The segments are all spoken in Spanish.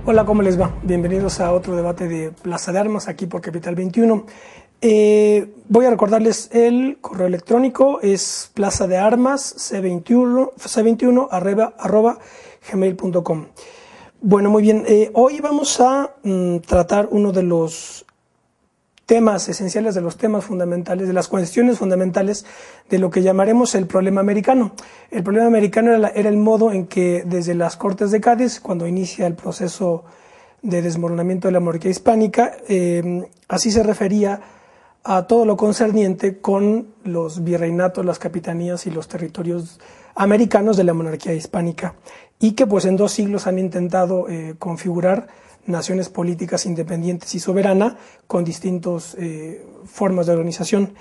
Hola, ¿cómo les va? Bienvenidos a otro debate de Plaza de Armas, aquí por Capital 21. Voy a recordarles el correo electrónico, es plazadearmas c21 @gmail.com. Bueno, muy bien, hoy vamos a tratar uno de los temas esenciales, de los temas fundamentales, de las cuestiones fundamentales de lo que llamaremos el problema americano. El problema americano era el modo en que desde las Cortes de Cádiz, cuando inicia el proceso de desmoronamiento de la monarquía hispánica, así se refería a todo lo concerniente con los virreinatos, las capitanías y los territorios americanos de la monarquía hispánica, y que pues en 2 siglos han intentado configurar naciones políticas independientes y soberanas con distintas formas de organización.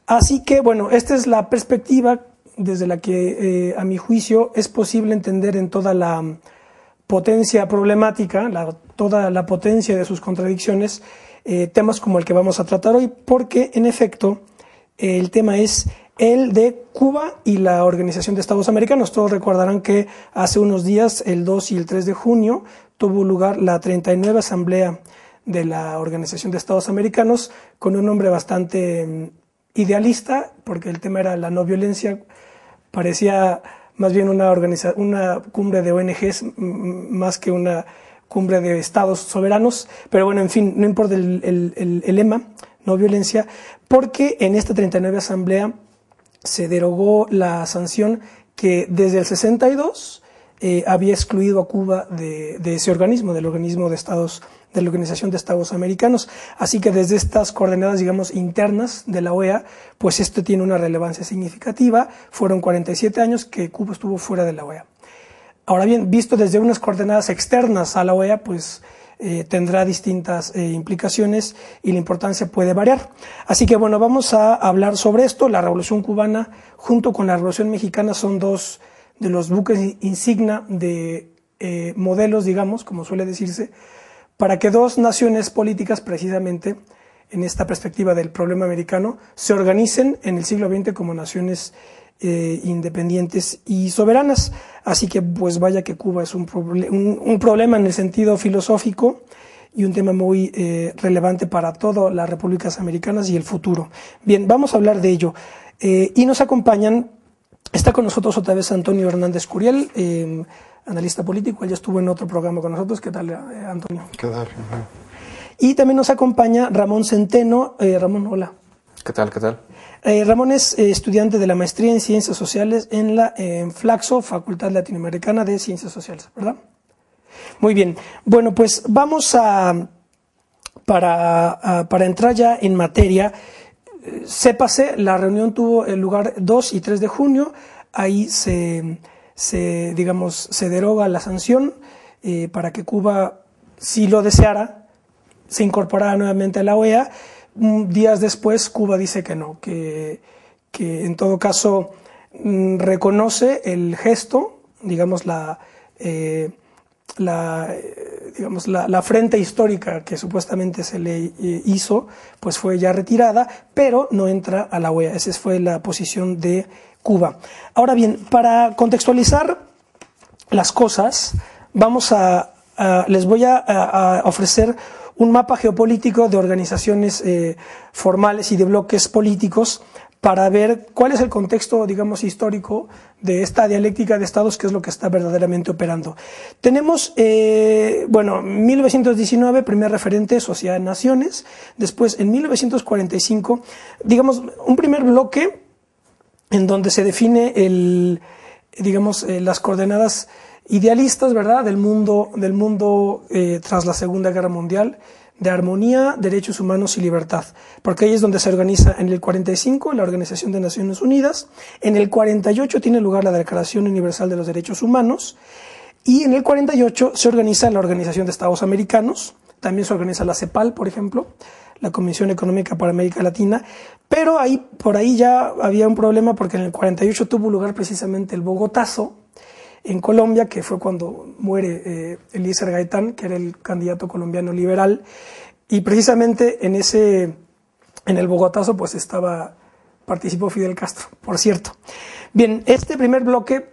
Así que, bueno, esta es la perspectiva desde la que, a mi juicio, es posible entender en toda la potencia problemática, toda la potencia de sus contradicciones, temas como el que vamos a tratar hoy, porque, en efecto, el tema es el de Cuba y la Organización de Estados Americanos. Todos recordarán que hace unos días, el 2 y el 3 de junio, tuvo lugar la 39ª Asamblea de la Organización de Estados Americanos, con un nombre bastante idealista, porque el tema era la no violencia. Parecía más bien una cumbre de ONGs más que una cumbre de estados soberanos, pero bueno, en fin, no importa el lema, no violencia, porque en esta 39ª Asamblea se derogó la sanción que desde el 62 había excluido a Cuba de ese organismo, del organismo de estados, de la Organización de Estados Americanos. Así que desde estas coordenadas, digamos, internas de la OEA, pues esto tiene una relevancia significativa. Fueron 47 años que Cuba estuvo fuera de la OEA. Ahora bien, visto desde unas coordenadas externas a la OEA, pues tendrá distintas implicaciones y la importancia puede variar. Así que bueno, vamos a hablar sobre esto. La Revolución Cubana junto con la Revolución Mexicana son dos de los buques insignia de modelos, digamos, como suele decirse, para que dos naciones políticas, precisamente en esta perspectiva del problema americano, se organicen en el siglo XX como naciones independientes y soberanas. Así que pues vaya que Cuba es un problema en el sentido filosófico y un tema muy relevante para todas las repúblicas americanas y el futuro. Bien, vamos a hablar de ello. Y nos acompañan, está con nosotros otra vez Antonio Hernández Curiel, analista político. Él ya estuvo en otro programa con nosotros. ¿Qué tal, Antonio? ¿Qué tal? Y también nos acompaña Ramón Centeno. Ramón, hola. ¿Qué tal? ¿Qué tal? Ramón es estudiante de la maestría en Ciencias Sociales en la Flaxo, Facultad Latinoamericana de Ciencias Sociales, ¿verdad? Muy bien. Bueno, pues vamos para entrar ya en materia. Sépase, la reunión tuvo lugar 2 y 3 de junio. Ahí se deroga la sanción para que Cuba, si lo deseara, se incorporara nuevamente a la OEA. Días después Cuba dice que no, que en todo caso reconoce el gesto, digamos la afrenta histórica que supuestamente se le hizo, pues fue ya retirada, pero no entra a la OEA. Esa fue la posición de Cuba. Ahora bien, para contextualizar las cosas, les voy a ofrecer un mapa geopolítico de organizaciones formales y de bloques políticos para ver cuál es el contexto, digamos, histórico de esta dialéctica de estados, que es lo que está verdaderamente operando. Tenemos, 1919, primer referente, Sociedad de Naciones. Después, en 1945, digamos, un primer bloque en donde se define las coordenadas idealistas, ¿verdad?, del mundo tras la Segunda Guerra Mundial, de armonía, derechos humanos y libertad, porque ahí es donde se organiza en el 45 la Organización de Naciones Unidas, en el 48 tiene lugar la Declaración Universal de los Derechos Humanos, y en el 48 se organiza la Organización de Estados Americanos, también se organiza la CEPAL, por ejemplo, la Comisión Económica para América Latina, pero por ahí ya había un problema, porque en el 48 tuvo lugar precisamente el Bogotazo, en Colombia, que fue cuando muere Eliezer Gaitán, que era el candidato colombiano liberal, y precisamente en el Bogotazo pues participó Fidel Castro, por cierto. Bien, este primer bloque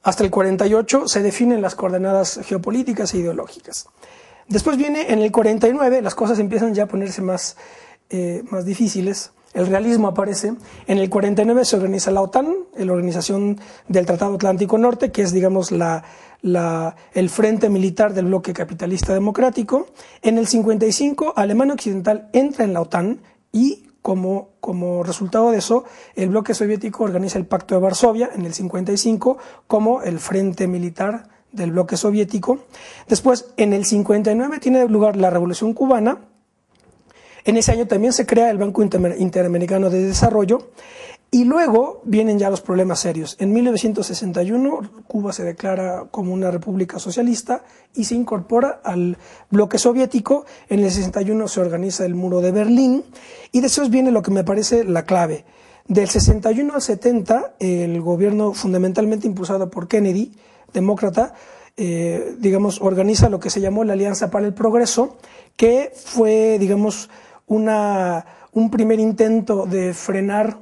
hasta el 48 se definen las coordenadas geopolíticas e ideológicas. Después viene en el 49, las cosas empiezan ya a ponerse más difíciles. El realismo aparece. En el 49 se organiza la OTAN, la Organización del Tratado Atlántico Norte, que es, digamos, el frente militar del bloque capitalista democrático. En el 55, Alemania Occidental entra en la OTAN y, como resultado de eso, el bloque soviético organiza el Pacto de Varsovia en el 55 como el frente militar del bloque soviético. Después, en el 59 tiene lugar la Revolución Cubana. En ese año también se crea el Banco Interamericano de Desarrollo y luego vienen ya los problemas serios. En 1961 Cuba se declara como una república socialista y se incorpora al bloque soviético. En el 61 se organiza el Muro de Berlín y después viene lo que me parece la clave. Del 61 al 70 el gobierno fundamentalmente impulsado por Kennedy, demócrata, organiza lo que se llamó la Alianza para el Progreso, que fue, un primer intento de frenar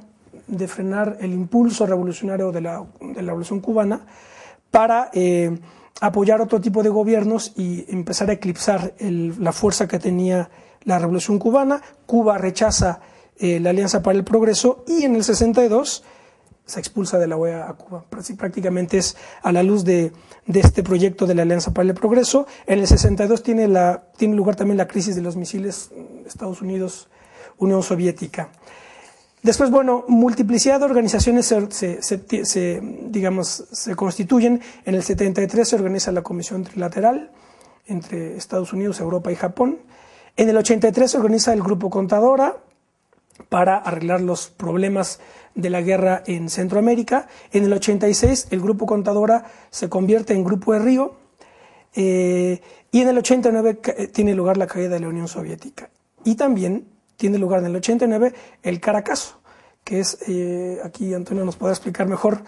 el impulso revolucionario de la Revolución Cubana para apoyar otro tipo de gobiernos y empezar a eclipsar la fuerza que tenía la Revolución Cubana. Cuba rechaza la Alianza para el Progreso y en el 62 se expulsa de la OEA a Cuba. Prácticamente es a la luz de este proyecto de la Alianza para el Progreso. En el 62 tiene lugar también la crisis de los misiles Estados Unidos, Unión Soviética. Después, multiplicidad de organizaciones se constituyen. En el 73 se organiza la Comisión Trilateral entre Estados Unidos, Europa y Japón. En el 83 se organiza el Grupo Contadora para arreglar los problemas de la guerra en Centroamérica. En el 86 el Grupo Contadora se convierte en Grupo de Río y en el 89 tiene lugar la caída de la Unión Soviética. Y también tiene lugar en el 89 el Caracazo, que es, aquí Antonio nos podrá explicar mejor,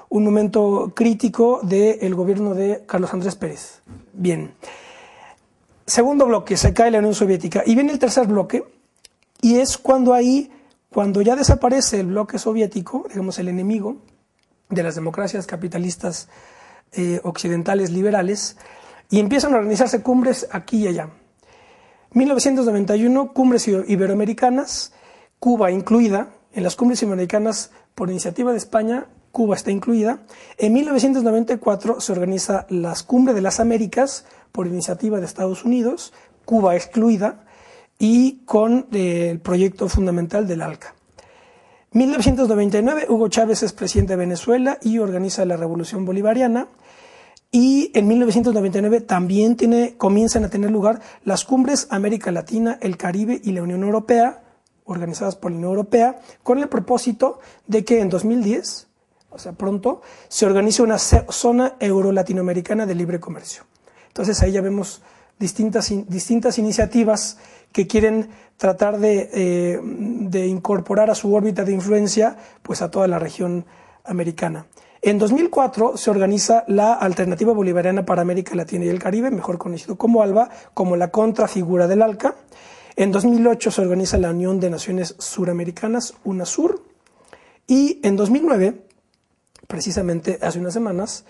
un momento crítico del gobierno de Carlos Andrés Pérez. Bien. Segundo bloque, se cae la Unión Soviética. Y viene el tercer bloque, y es cuando ya desaparece el bloque soviético, el enemigo de las democracias capitalistas occidentales liberales, y empiezan a organizarse cumbres aquí y allá. 1991, cumbres iberoamericanas, Cuba incluida. En las cumbres iberoamericanas, por iniciativa de España, Cuba está incluida. En 1994 se organiza las Cumbres de las Américas, por iniciativa de Estados Unidos, Cuba excluida, y con el proyecto fundamental del ALCA. 1999, Hugo Chávez es presidente de Venezuela y organiza la Revolución Bolivariana. Y en 1999 también comienzan a tener lugar las cumbres América Latina, el Caribe y la Unión Europea, organizadas por la Unión Europea, con el propósito de que en 2010, o sea pronto, se organice una zona euro-latinoamericana de libre comercio. Entonces ahí ya vemos distintas iniciativas que quieren tratar de incorporar a su órbita de influencia pues a toda la región americana. En 2004 se organiza la Alternativa Bolivariana para América Latina y el Caribe, mejor conocido como ALBA, como la contrafigura del ALCA. En 2008 se organiza la Unión de Naciones Suramericanas, UNASUR. Y en 2009, precisamente hace unas semanas,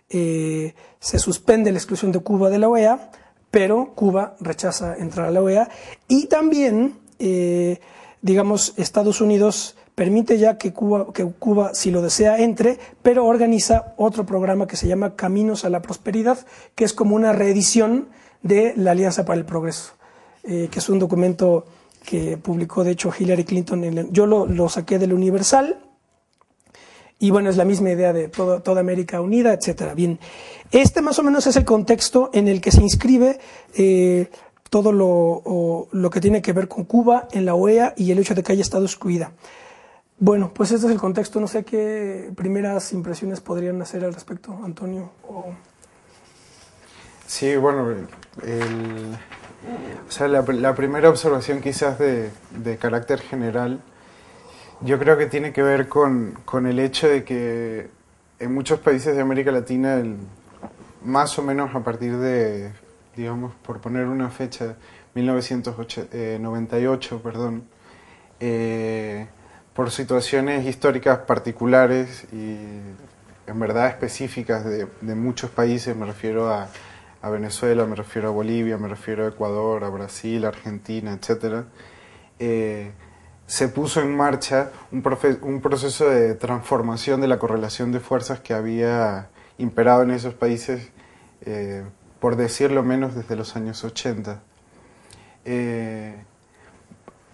se suspende la exclusión de Cuba de la OEA, pero Cuba rechaza entrar a la OEA y también, Estados Unidos permite ya que Cuba, si lo desea, entre, pero organiza otro programa que se llama Caminos a la Prosperidad, que es como una reedición de la Alianza para el Progreso, que es un documento que publicó, de hecho, Hillary Clinton. Yo lo saqué del Universal. Y es la misma idea de toda América unida, etcétera. Bien, este más o menos es el contexto en el que se inscribe todo lo que tiene que ver con Cuba en la OEA y el hecho de que haya estado excluida. Bueno, pues este es el contexto. No sé qué primeras impresiones podrían hacer al respecto, Antonio. Sí, la primera observación quizás de carácter general, yo creo que tiene que ver con el hecho de que en muchos países de América Latina, más o menos a partir de, por poner una fecha, 1998, por situaciones históricas particulares y en verdad específicas de muchos países, me refiero a Venezuela, me refiero a Bolivia, me refiero a Ecuador, a Brasil, a Argentina, etcétera, se puso en marcha un proceso de transformación de la correlación de fuerzas que había imperado en esos países, por decirlo menos, desde los años 80.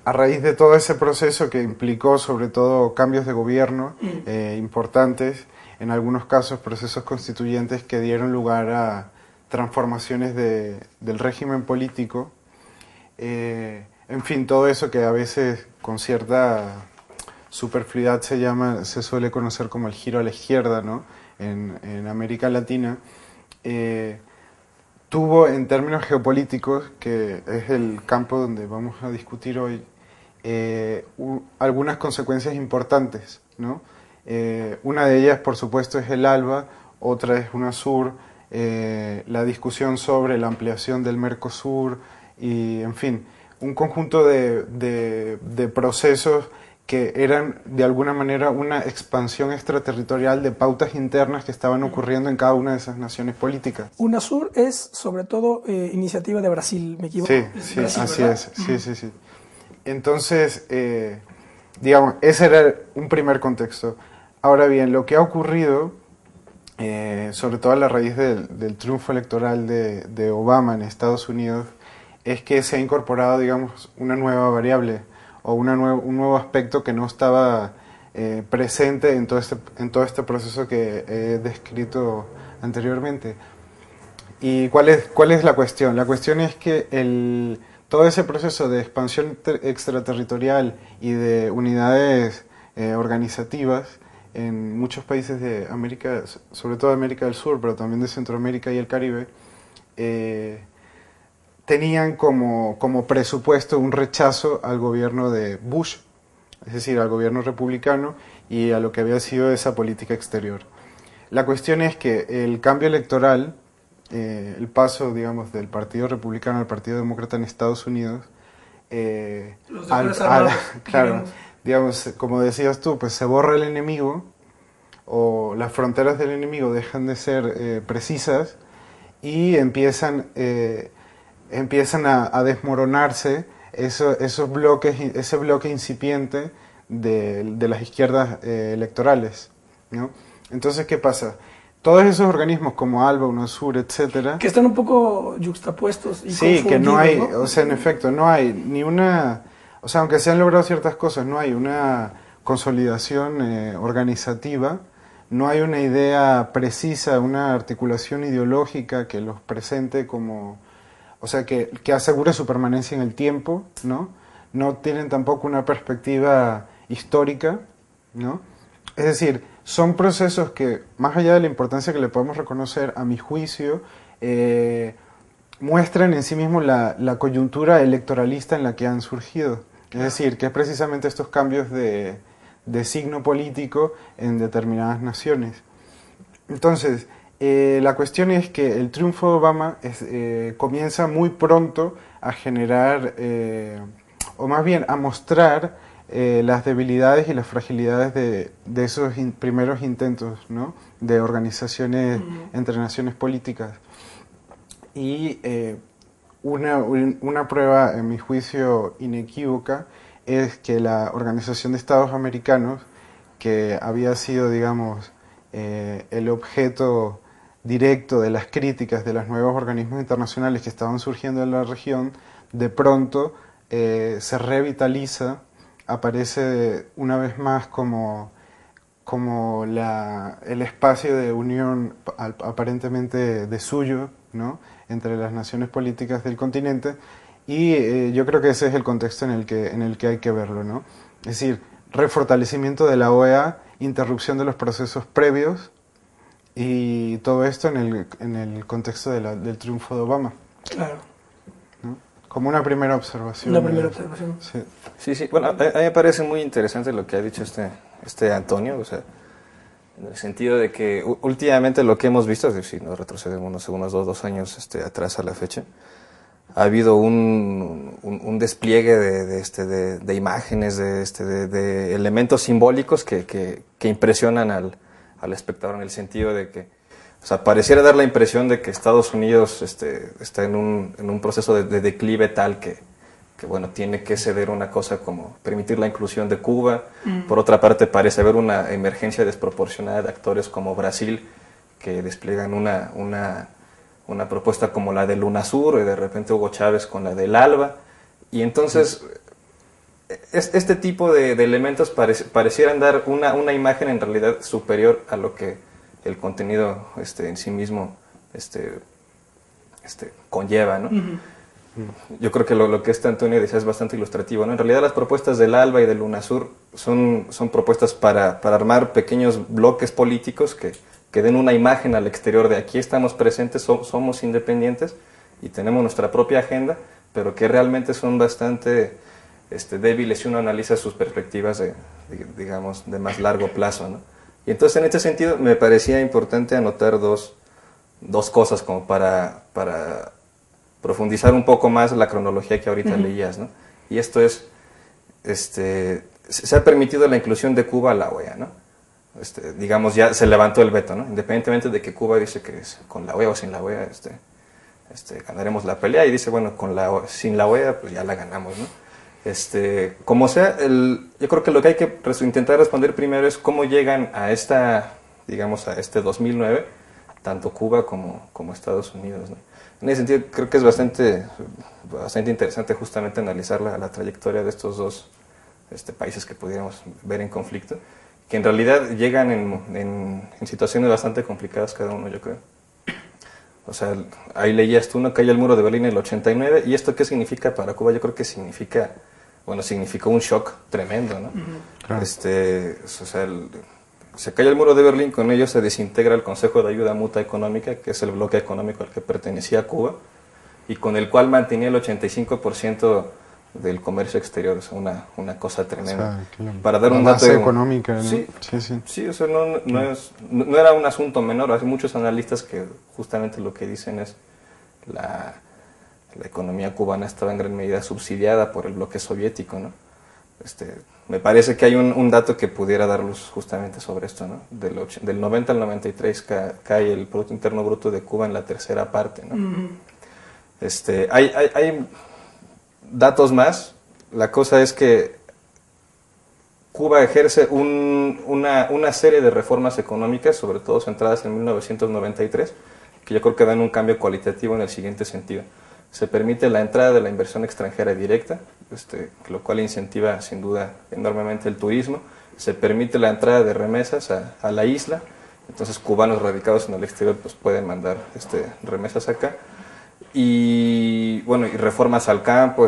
A raíz de todo ese proceso que implicó sobre todo cambios de gobierno importantes, en algunos casos procesos constituyentes que dieron lugar a transformaciones del régimen político, en fin, todo eso que a veces con cierta superfluidad se suele conocer como el giro a la izquierda, ¿no? En América Latina, tuvo en términos geopolíticos, que es el campo donde vamos a discutir hoy, algunas consecuencias importantes, ¿no? Una de ellas, por supuesto, es el ALBA, otra es UNASUR, la discusión sobre la ampliación del Mercosur y, en fin, un conjunto de procesos que eran de alguna manera una expansión extraterritorial de pautas internas que estaban ocurriendo en cada una de esas naciones políticas. UNASUR es sobre todo iniciativa de Brasil, ¿me equivoco? Sí, sí, Brasil, así ¿verdad? Es, sí. Entonces, digamos, ese era un primer contexto. Ahora bien, lo que ha ocurrido, sobre todo a la raíz del triunfo electoral de Obama en Estados Unidos, es que se ha incorporado, digamos, una nueva variable o un nuevo aspecto que no estaba presente en todo este proceso que he descrito anteriormente. ¿Y cuál es la cuestión? La cuestión es que todo ese proceso de expansión extraterritorial y de unidades organizativas en muchos países de América, sobre todo de América del Sur, pero también de Centroamérica y el Caribe, tenían como presupuesto un rechazo al gobierno de Bush, es decir, al gobierno republicano y a lo que había sido esa política exterior. La cuestión es que el cambio electoral, el paso, digamos, del Partido Republicano al Partido Demócrata en Estados Unidos, claro, digamos, como decías tú, pues se borra el enemigo o las fronteras del enemigo dejan de ser precisas y empiezan a desmoronarse ese bloque incipiente de las izquierdas electorales, ¿no? Entonces, ¿qué pasa? Todos esos organismos como ALBA, UNASUR, etcétera, que están un poco yuxtapuestos y sí, que no hay, ¿no? O sea, en efecto, no hay ni una, o sea, aunque se han logrado ciertas cosas, no hay una consolidación organizativa, no hay una idea precisa, una articulación ideológica que los presente como, o sea, que asegure su permanencia en el tiempo, ¿no? No tienen tampoco una perspectiva histórica, ¿no? Es decir, son procesos que, más allá de la importancia que le podemos reconocer, a mi juicio, muestran en sí mismos la coyuntura electoralista en la que han surgido. Es decir, que es precisamente estos cambios de signo político en determinadas naciones. Entonces, la cuestión es que el triunfo de Obama comienza muy pronto a generar, o más bien a mostrar las debilidades y las fragilidades de esos primeros intentos, ¿no? De organizaciones entre naciones políticas. Y una prueba, en mi juicio, inequívoca es que la Organización de Estados Americanos, que había sido, digamos, el objeto directo de las críticas de los nuevos organismos internacionales que estaban surgiendo en la región, de pronto se revitaliza, aparece una vez más como el espacio de unión aparentemente de suyo, ¿no? Entre las naciones políticas del continente, y yo creo que ese es el contexto en el que hay que verlo, ¿no? Es decir, refortalecimiento de la OEA, interrupción de los procesos previos, y todo esto en el contexto del triunfo de Obama. Claro. ¿No? Como una primera observación. Una primera observación. Sí. Sí. Bueno, a mí me parece muy interesante lo que ha dicho este Antonio, o sea, en el sentido de que últimamente lo que hemos visto, es decir, si nos retrocedemos unos dos años atrás a la fecha, ha habido un despliegue de imágenes, de elementos simbólicos que impresionan al espectador, en el sentido de que, o sea, pareciera dar la impresión de que Estados Unidos está en un proceso de declive tal que, bueno, tiene que ceder una cosa como permitir la inclusión de Cuba. Por otra parte, parece haber una emergencia desproporcionada de actores como Brasil, que despliegan una propuesta como la del UNASUR, y de repente Hugo Chávez con la del ALBA. Y entonces, este tipo de elementos parecieran dar una imagen en realidad superior a lo que el contenido en sí mismo conlleva, ¿no? Yo creo que lo que Antonio decía es bastante ilustrativo, ¿no? En realidad las propuestas del ALBA y del UNASUR son propuestas para armar pequeños bloques políticos que den una imagen al exterior de aquí estamos presentes, somos independientes y tenemos nuestra propia agenda, pero que realmente son bastante débiles si uno analiza sus perspectivas digamos, de más largo plazo, ¿no? Y entonces en este sentido me parecía importante anotar dos cosas como para profundizar un poco más la cronología que ahorita leías, ¿no? Y esto es, se ha permitido la inclusión de Cuba a la OEA, ¿no? Digamos, ya se levantó el veto, ¿no? Independientemente de que Cuba dice que con la OEA o sin la OEA ganaremos la pelea, y dice, bueno, sin la OEA pues ya la ganamos, ¿no? Como sea, yo creo que lo que hay que intentar responder primero es cómo llegan a digamos, a este 2009, tanto Cuba como Estados Unidos, ¿no? En ese sentido, creo que es bastante interesante justamente analizar la trayectoria de estos dos países que pudiéramos ver en conflicto, que en realidad llegan en situaciones bastante complicadas cada uno, yo creo. O sea, ahí leías tú, ¿no? Cae el muro de Berlín en el 89, ¿y esto qué significa para Cuba? Yo creo que significó un shock tremendo, ¿no? Claro. O sea, se cae el muro de Berlín, con ello se desintegra el Consejo de Ayuda Mutua Económica, que es el bloque económico al que pertenecía Cuba, y con el cual mantenía el 85% del comercio exterior, o sea, una cosa tremenda. O sea, claro, para dar un base dato económica, ¿no? Sí, Sí. sí, o sea, no era un asunto menor. Hay muchos analistas que justamente lo que dicen es la economía cubana estaba en gran medida subsidiada por el bloque soviético, ¿no? Me parece que hay un dato que pudiera dar luz justamente sobre esto, ¿no? Del 90 al 93 cae el Producto Interno Bruto de Cuba en la tercera parte, ¿no? Hay datos más. La cosa es que Cuba ejerce una serie de reformas económicas, sobre todo centradas en 1993, que yo creo que dan un cambio cualitativo en el siguiente sentido. Se permite la entrada de la inversión extranjera directa, lo cual incentiva sin duda enormemente el turismo. Se permite la entrada de remesas a la isla, entonces cubanos radicados en el exterior pues pueden mandar remesas acá. Y bueno, y reformas al campo,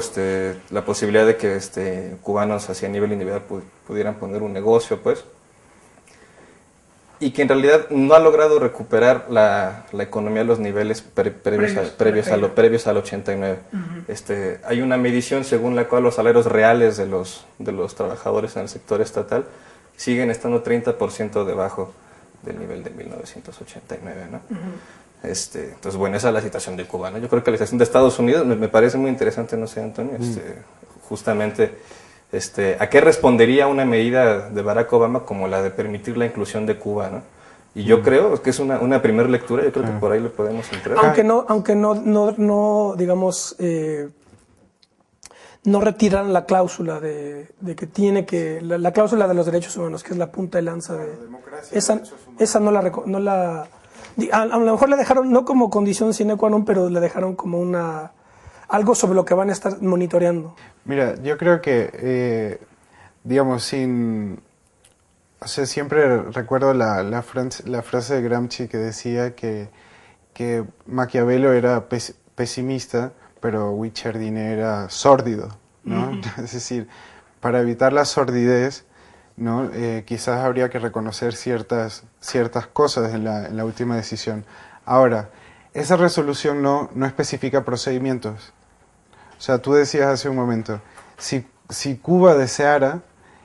la posibilidad de que cubanos así a nivel individual pudieran poner un negocio, pues. Y que en realidad no ha logrado recuperar la economía a los niveles previos al 89. Hay una medición según la cual los salarios reales de los trabajadores en el sector estatal siguen estando 30% debajo del nivel de 1989, ¿no? Entonces, bueno, esa es la situación de Cuba, ¿no? Yo creo que la situación de Estados Unidos me parece muy interesante, no sé, Antonio, justamente... ¿a qué respondería una medida de Barack Obama como la de permitir la inclusión de Cuba, ¿no? Y yo creo que es una primera lectura, yo creo que por ahí le podemos entrar. Aunque no digamos, no retiran la cláusula de que tiene que, la cláusula de los derechos humanos, que es la punta de lanza de... Esa no la a lo mejor la dejaron no como condición sine qua non, pero la dejaron como algo sobre lo que van a estar monitoreando. Mira, yo creo que, digamos, o sea, siempre recuerdo la frase de Gramsci que decía que Maquiavelo era pesimista, pero Guicciardini era sórdido, ¿no? Es decir, para evitar la sordidez, ¿no? Quizás habría que reconocer ciertas cosas en la última decisión. Ahora, esa resolución no especifica procedimientos. O sea, tú decías hace un momento, si Cuba deseara...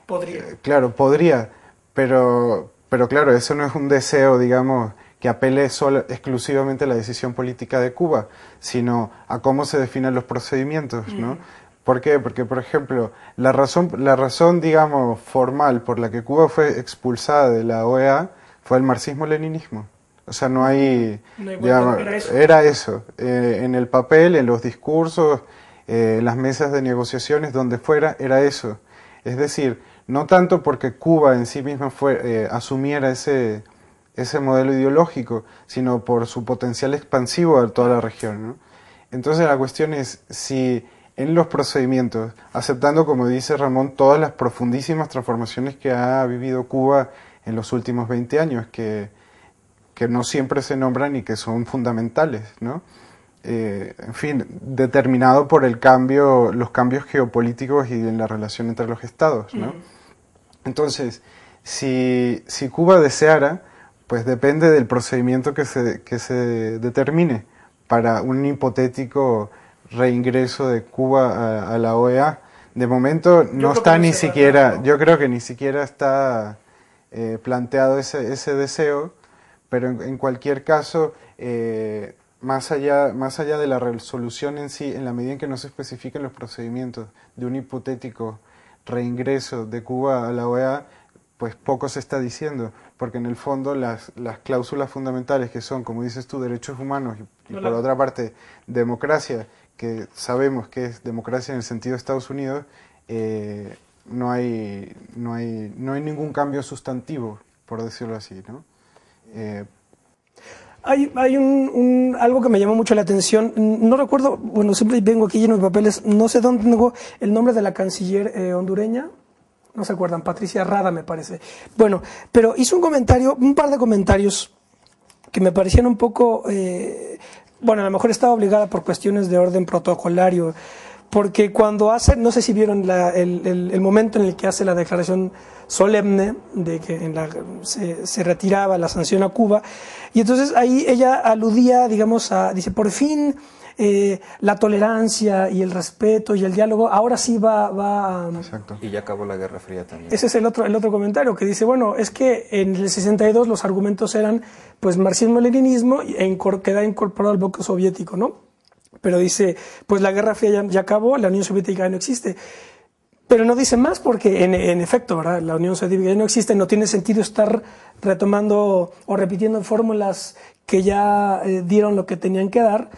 Podría. Claro, podría, pero claro, eso no es un deseo, digamos, que apele exclusivamente a la decisión política de Cuba, sino a cómo se definen los procedimientos, ¿no? ¿Por qué? Porque, por ejemplo, la razón, digamos, formal por la que Cuba fue expulsada de la OEA fue el marxismo-leninismo. O sea, no hay... No hay ya, vuelta, era eso. era eso. En el papel, en los discursos, en las mesas de negociaciones, donde fuera, era eso. Es decir, no tanto porque Cuba en sí misma asumiera ese modelo ideológico, sino por su potencial expansivo a toda la región, ¿no? Entonces la cuestión es si en los procedimientos, aceptando, como dice Ramón, todas las profundísimas transformaciones que ha vivido Cuba en los últimos 20 años, que no siempre se nombran y que son fundamentales, ¿no? En fin, determinado por los cambios geopolíticos y en la relación entre los estados, ¿no? Entonces, si Cuba deseara, pues depende del procedimiento que se determine para un hipotético reingreso de Cuba a la OEA. De momento no está ni siquiera, yo creo que ni siquiera está planteado ese deseo, pero en cualquier caso, más allá de la resolución en sí, en la medida en que no se especifiquen los procedimientos de un hipotético reingreso de Cuba a la OEA, pues poco se está diciendo, porque en el fondo las cláusulas fundamentales que son, como dices tú, derechos humanos y por otra parte democracia, que sabemos que es democracia en el sentido de Estados Unidos, no hay ningún cambio sustantivo, por decirlo así, ¿no? Hay algo que me llamó mucho la atención. No recuerdo, bueno, siempre vengo aquí lleno de papeles. No sé dónde tengo el nombre de la canciller hondureña. No se acuerdan, Patricia Rada me parece. Bueno, pero hizo un par de comentarios que me parecían un poco, bueno, a lo mejor estaba obligada por cuestiones de orden protocolario, porque cuando hace, no sé si vieron el momento en el que hace la declaración solemne de que se retiraba la sanción a Cuba, y entonces ahí ella aludía, digamos, dice, por fin la tolerancia y el respeto y el diálogo, ahora sí va Exacto. Y ya acabó la Guerra Fría también. Ese es el otro comentario que dice, bueno, es que en el 62 los argumentos eran pues marxismo-leninismo queda incorporado al bloque soviético, ¿no? Pero dice, pues la Guerra Fría ya acabó, la Unión Soviética ya no existe. Pero no dice más porque en efecto, ¿verdad? La Unión Soviética ya no existe, no tiene sentido estar retomando o repitiendo fórmulas que ya dieron lo que tenían que dar.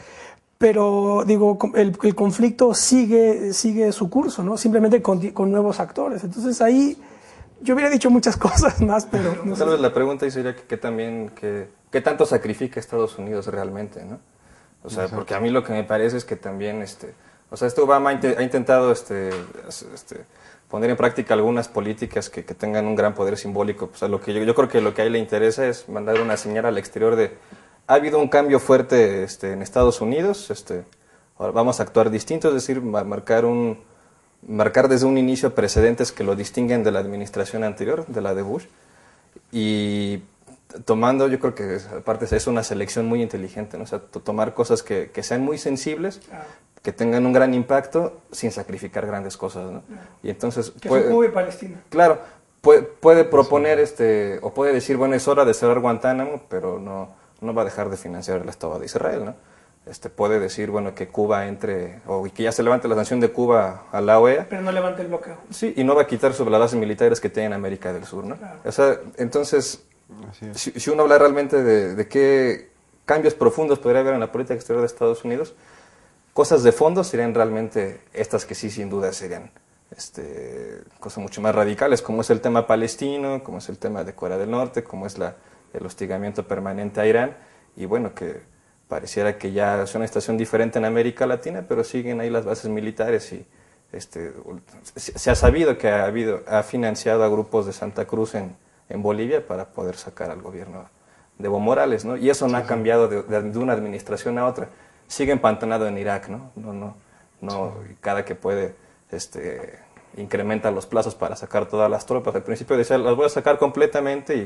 Pero digo, el conflicto sigue su curso, ¿no? Simplemente con nuevos actores. Entonces ahí yo hubiera dicho muchas cosas más, pero no sé. Tal vez la pregunta ahí sería ¿qué tanto sacrifica Estados Unidos realmente, ¿no? O sea, Exacto. porque a mí lo que me parece es que también, o sea, Obama ha intentado poner en práctica algunas políticas que tengan un gran poder simbólico. O sea, yo creo que lo que a él le interesa es mandar una señal al exterior de ha habido un cambio fuerte en Estados Unidos, ahora vamos a actuar distinto, es decir, marcar desde un inicio precedentes que lo distinguen de la administración anterior, de la de Bush, y tomando, yo creo que aparte es una selección muy inteligente, ¿no? O sea, tomar cosas que sean muy sensibles, que tengan un gran impacto sin sacrificar grandes cosas, ¿no? Y entonces Que son Cuba y Palestina. Claro, puede proponer o puede decir, bueno, es hora de cerrar Guantánamo, pero no va a dejar de financiar el Estado de Israel, ¿no? Puede decir, bueno, que Cuba entre, o que ya se levante la sanción de Cuba a la OEA. Pero no levante el bloqueo. Sí, y no va a quitar sobre las bases militares que tiene en América del Sur, ¿no? Claro. O sea, entonces, si uno habla realmente de qué cambios profundos podría haber en la política exterior de Estados Unidos, cosas de fondo serían realmente estas que sí, sin duda, serían cosas mucho más radicales, como es el tema palestino, como es el tema de Corea del Norte, como es el hostigamiento permanente a Irán, y bueno, que pareciera que ya es una situación diferente en América Latina, pero siguen ahí las bases militares y se ha sabido que ha financiado a grupos de Santa Cruz en Bolivia para poder sacar al gobierno de Evo Morales, ¿no? Y eso no ha cambiado de una administración a otra. Sigue empantanado en Irak, ¿no? Cada que puede incrementa los plazos para sacar todas las tropas. Al principio decía, las voy a sacar completamente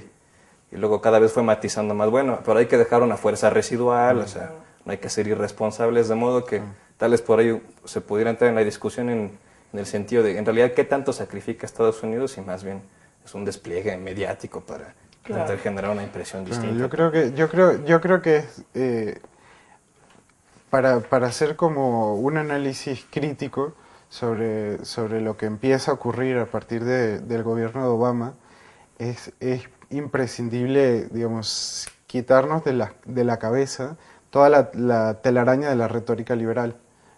y luego cada vez fue matizando más, bueno, pero hay que dejar una fuerza residual, o sea, no hay que ser irresponsables, de modo que tal vez por ahí se pudiera entrar en la discusión en el sentido de, en realidad, ¿qué tanto sacrifica Estados Unidos? Y más bien es un despliegue mediático para intentar generar una impresión distinta. Yo creo que para hacer como un análisis crítico sobre lo que empieza a ocurrir a partir del gobierno de Obama, es imprescindible, digamos, quitarnos de la cabeza toda la telaraña de la retórica liberal,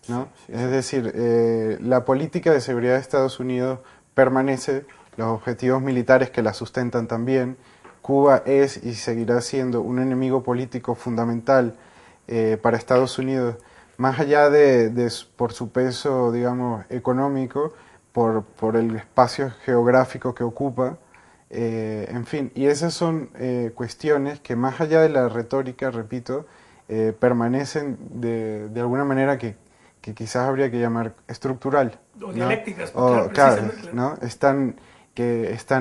¿no? Es decir, la política de seguridad de Estados Unidos permanece, los objetivos militares que la sustentan también. Cuba es y seguirá siendo un enemigo político fundamental para Estados Unidos, más allá por su peso, digamos, económico, por el espacio geográfico que ocupa, en fin, y esas son cuestiones que más allá de la retórica, repito, permanecen de alguna manera que quizás habría que llamar estructural. O dialécticas, ¿no? Claro, ¿no? Están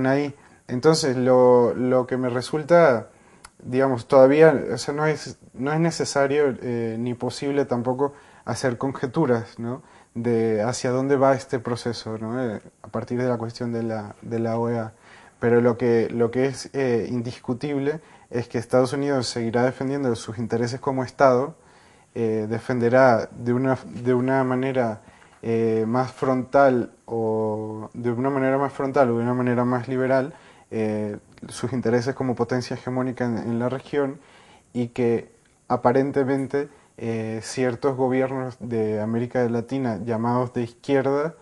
ahí. Entonces, lo que me resulta, digamos, todavía, o sea, no es necesario ni posible tampoco hacer conjeturas, ¿no? De hacia dónde va este proceso, ¿no? A partir de la cuestión de la OEA. Pero lo que es indiscutible es que Estados Unidos seguirá defendiendo sus intereses como Estado, defenderá de una manera más frontal o de una manera más liberal sus intereses como potencia hegemónica en la región, y que aparentemente ciertos gobiernos de América Latina llamados de izquierda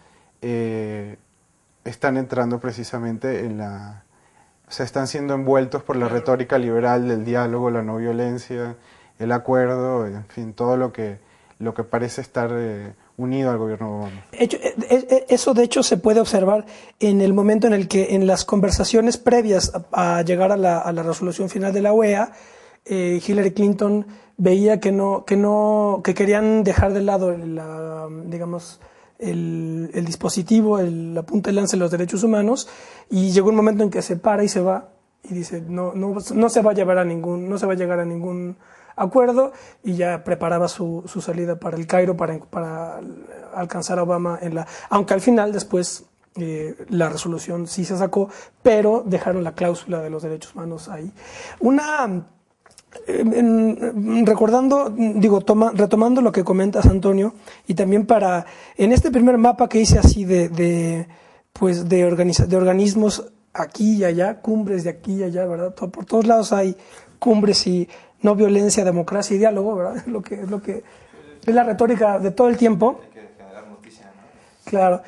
están entrando precisamente o sea, están siendo envueltos por la retórica liberal del diálogo, la no violencia, el acuerdo, en fin, todo lo que parece estar unido al gobierno Obama. Eso de hecho se puede observar en el momento en el que en las conversaciones previas a llegar a la resolución final de la OEA, Hillary Clinton veía que querían dejar de lado digamos, el dispositivo, la punta de lanza de los derechos humanos, y llegó un momento en que se para y se va y dice no se va a llegar a ningún acuerdo, y ya preparaba su salida para el Cairo para alcanzar a Obama aunque al final después la resolución sí se sacó, pero dejaron la cláusula de los derechos humanos ahí. Retomando lo que comentas, Antonio, y también en este primer mapa que hice así de organismos aquí y allá, cumbres de aquí y allá, ¿verdad? Por todos lados hay cumbres y no violencia, democracia y diálogo, ¿verdad? Es lo que es la retórica de todo el tiempo. Hay que generar noticia, ¿no? Claro.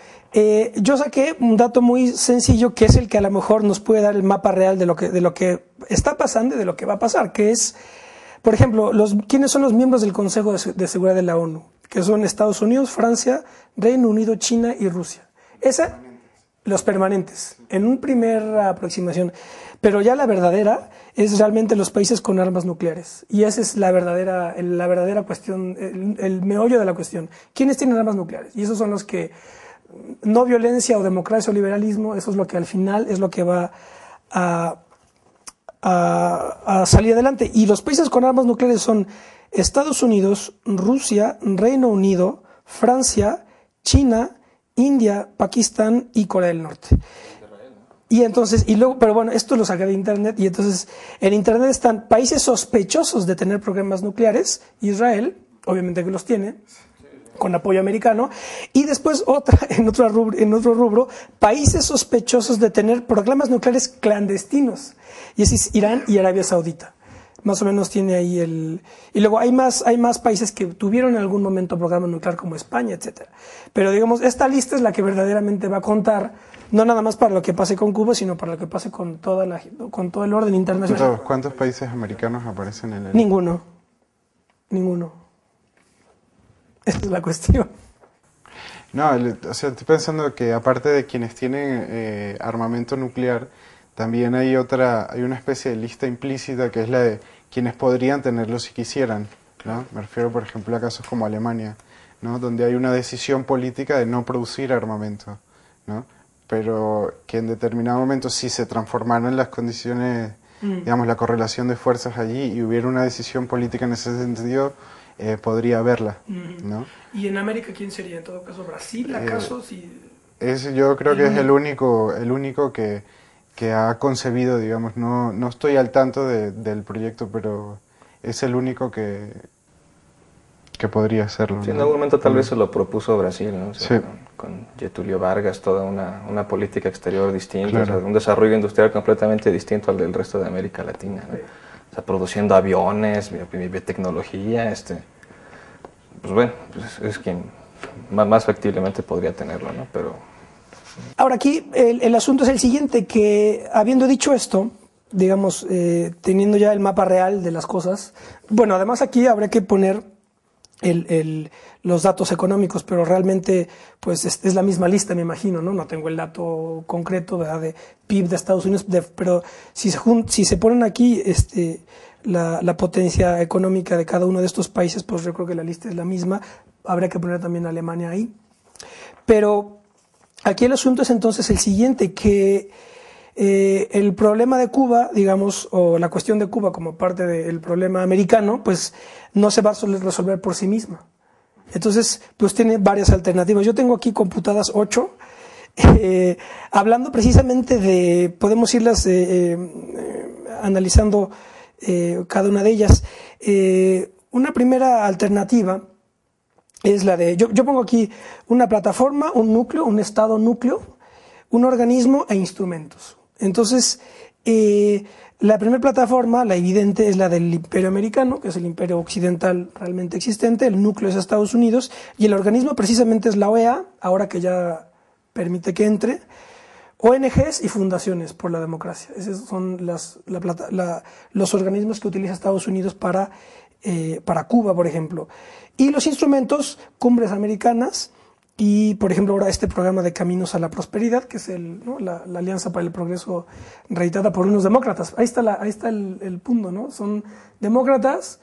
Yo saqué un dato muy sencillo, que es el que a lo mejor nos puede dar el mapa real de lo que está pasando y de lo que va a pasar, que es, por ejemplo, ¿quiénes son los miembros del Consejo de Seguridad de la ONU? Que son Estados Unidos, Francia, Reino Unido, China y Rusia. Los permanentes, en una primera aproximación. Pero ya la verdadera es realmente los países con armas nucleares. Y esa es la verdadera cuestión, el meollo de la cuestión. ¿Quiénes tienen armas nucleares? Y esos son los que, no violencia o democracia o liberalismo, eso es lo que al final es lo que va a salir adelante. Y los países con armas nucleares son Estados Unidos, Rusia, Reino Unido, Francia, China, India, Pakistán y Corea del Norte. Y entonces, pero bueno, esto lo saqué de internet, y entonces en internet están países sospechosos de tener programas nucleares, Israel, obviamente que los tiene, con apoyo americano, y después en otro rubro, países sospechosos de tener programas nucleares clandestinos, y ese es Irán y Arabia Saudita. Más o menos tiene ahí y luego hay más países que tuvieron en algún momento programa nuclear, como España, etcétera. Pero digamos, esta lista es la que verdaderamente va a contar, no nada más para lo que pase con Cuba, sino para lo que pase con todo el orden internacional. ¿Cuántos países americanos aparecen en el...? Ninguno. Esa es la cuestión. No, o sea, estoy pensando que aparte de quienes tienen armamento nuclear, también hay una especie de lista implícita, que es la de quienes podrían tenerlo si quisieran, ¿no? Me refiero, por ejemplo, a casos como Alemania, ¿no? Donde hay una decisión política de no producir armamento, ¿no? Pero que en determinado momento, si se transformaran las condiciones, digamos, la correlación de fuerzas allí, y hubiera una decisión política en ese sentido, podría haberla, ¿no? ¿Y en América quién sería? En todo caso, ¿Brasil, acaso? Yo creo que es el único que ha concebido, digamos, no estoy al tanto del proyecto, pero es el único que que podría hacerlo. Sí, ¿no? en algún momento tal vez se lo propuso Brasil, ¿no? O sea, Sí. con Getúlio Vargas, toda una política exterior distinta, Claro. o sea, un desarrollo industrial completamente distinto al del resto de América Latina, ¿no? O sea, produciendo aviones, biotecnología, pues bueno, pues es quien más factiblemente podría tenerlo, ¿no? Pero Ahora aquí el asunto es el siguiente, que habiendo dicho esto, digamos, teniendo ya el mapa real de las cosas, bueno, además aquí habría que poner los datos económicos, pero realmente pues es la misma lista, me imagino, ¿no? No tengo el dato concreto, ¿verdad?, de PIB de Estados Unidos, pero si se ponen aquí la potencia económica de cada uno de estos países, pues yo creo que la lista es la misma. Habría que poner también a Alemania ahí. Pero aquí el asunto es entonces el siguiente, que el problema de Cuba, digamos, o la cuestión de Cuba como parte del problema americano, pues no se va a resolver por sí misma. Entonces, pues tiene varias alternativas. Yo tengo aquí computadas 8, hablando precisamente de, podemos irlas analizando cada una de ellas. Una primera alternativa es la de, yo pongo aquí una plataforma, un núcleo, un estado núcleo, un organismo e instrumentos. Entonces, la primera plataforma, la evidente, es la del imperio americano, que es el imperio occidental realmente existente, el núcleo es Estados Unidos, y el organismo precisamente es la OEA, ahora que ya permite que entre, ONGs y fundaciones por la democracia. Esos son los organismos que utiliza Estados Unidos para Cuba, por ejemplo. Y los instrumentos, cumbres americanas, y, por ejemplo, ahora este programa de Caminos a la Prosperidad, que es la Alianza para el Progreso, reeditada por unos demócratas. Ahí está el punto, ¿no? Son demócratas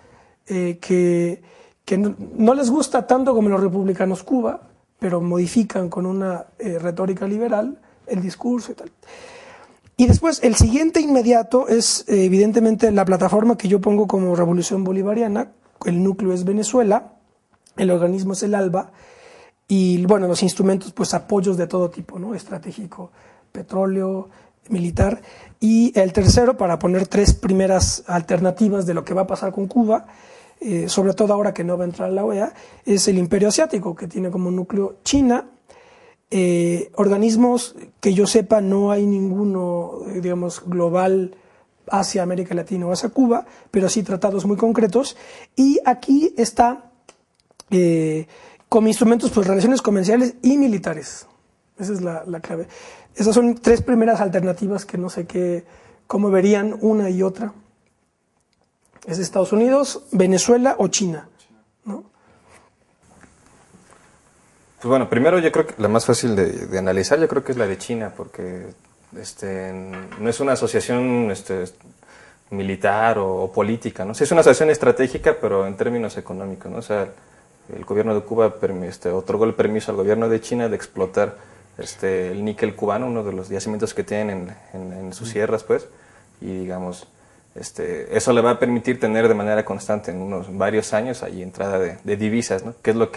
que no les gusta tanto como los republicanos Cuba, pero modifican con una retórica liberal el discurso y tal. Y después, el siguiente inmediato es, evidentemente, la plataforma que yo pongo como Revolución Bolivariana. El núcleo es Venezuela, el organismo es el ALBA, y bueno, los instrumentos, pues apoyos de todo tipo, ¿no? Estratégico, petróleo, militar. Y el tercero, para poner 3 primeras alternativas de lo que va a pasar con Cuba, sobre todo ahora que no va a entrar la OEA, es el Imperio Asiático, que tiene como núcleo China. Organismos que yo sepa no hay ninguno, digamos, global hacia América Latina o hacia Cuba, pero sí tratados muy concretos. Y aquí está como instrumentos, pues relaciones comerciales y militares. Esa es la clave. Esas son 3 primeras alternativas que no sé cómo verían una y otra. Es Estados Unidos, Venezuela o China, ¿no? pues bueno, primero yo creo que la más fácil de analizar yo creo que es la de China, porque no es una asociación militar o política, ¿no? Sí es una asociación estratégica, pero en términos económicos, ¿no? O sea, el gobierno de Cuba otorgó el permiso al gobierno de China de explotar el níquel cubano, uno de los yacimientos que tienen en sus sierras, pues, y digamos, eso le va a permitir tener de manera constante en unos varios años ahí entrada de divisas, ¿no? Que es lo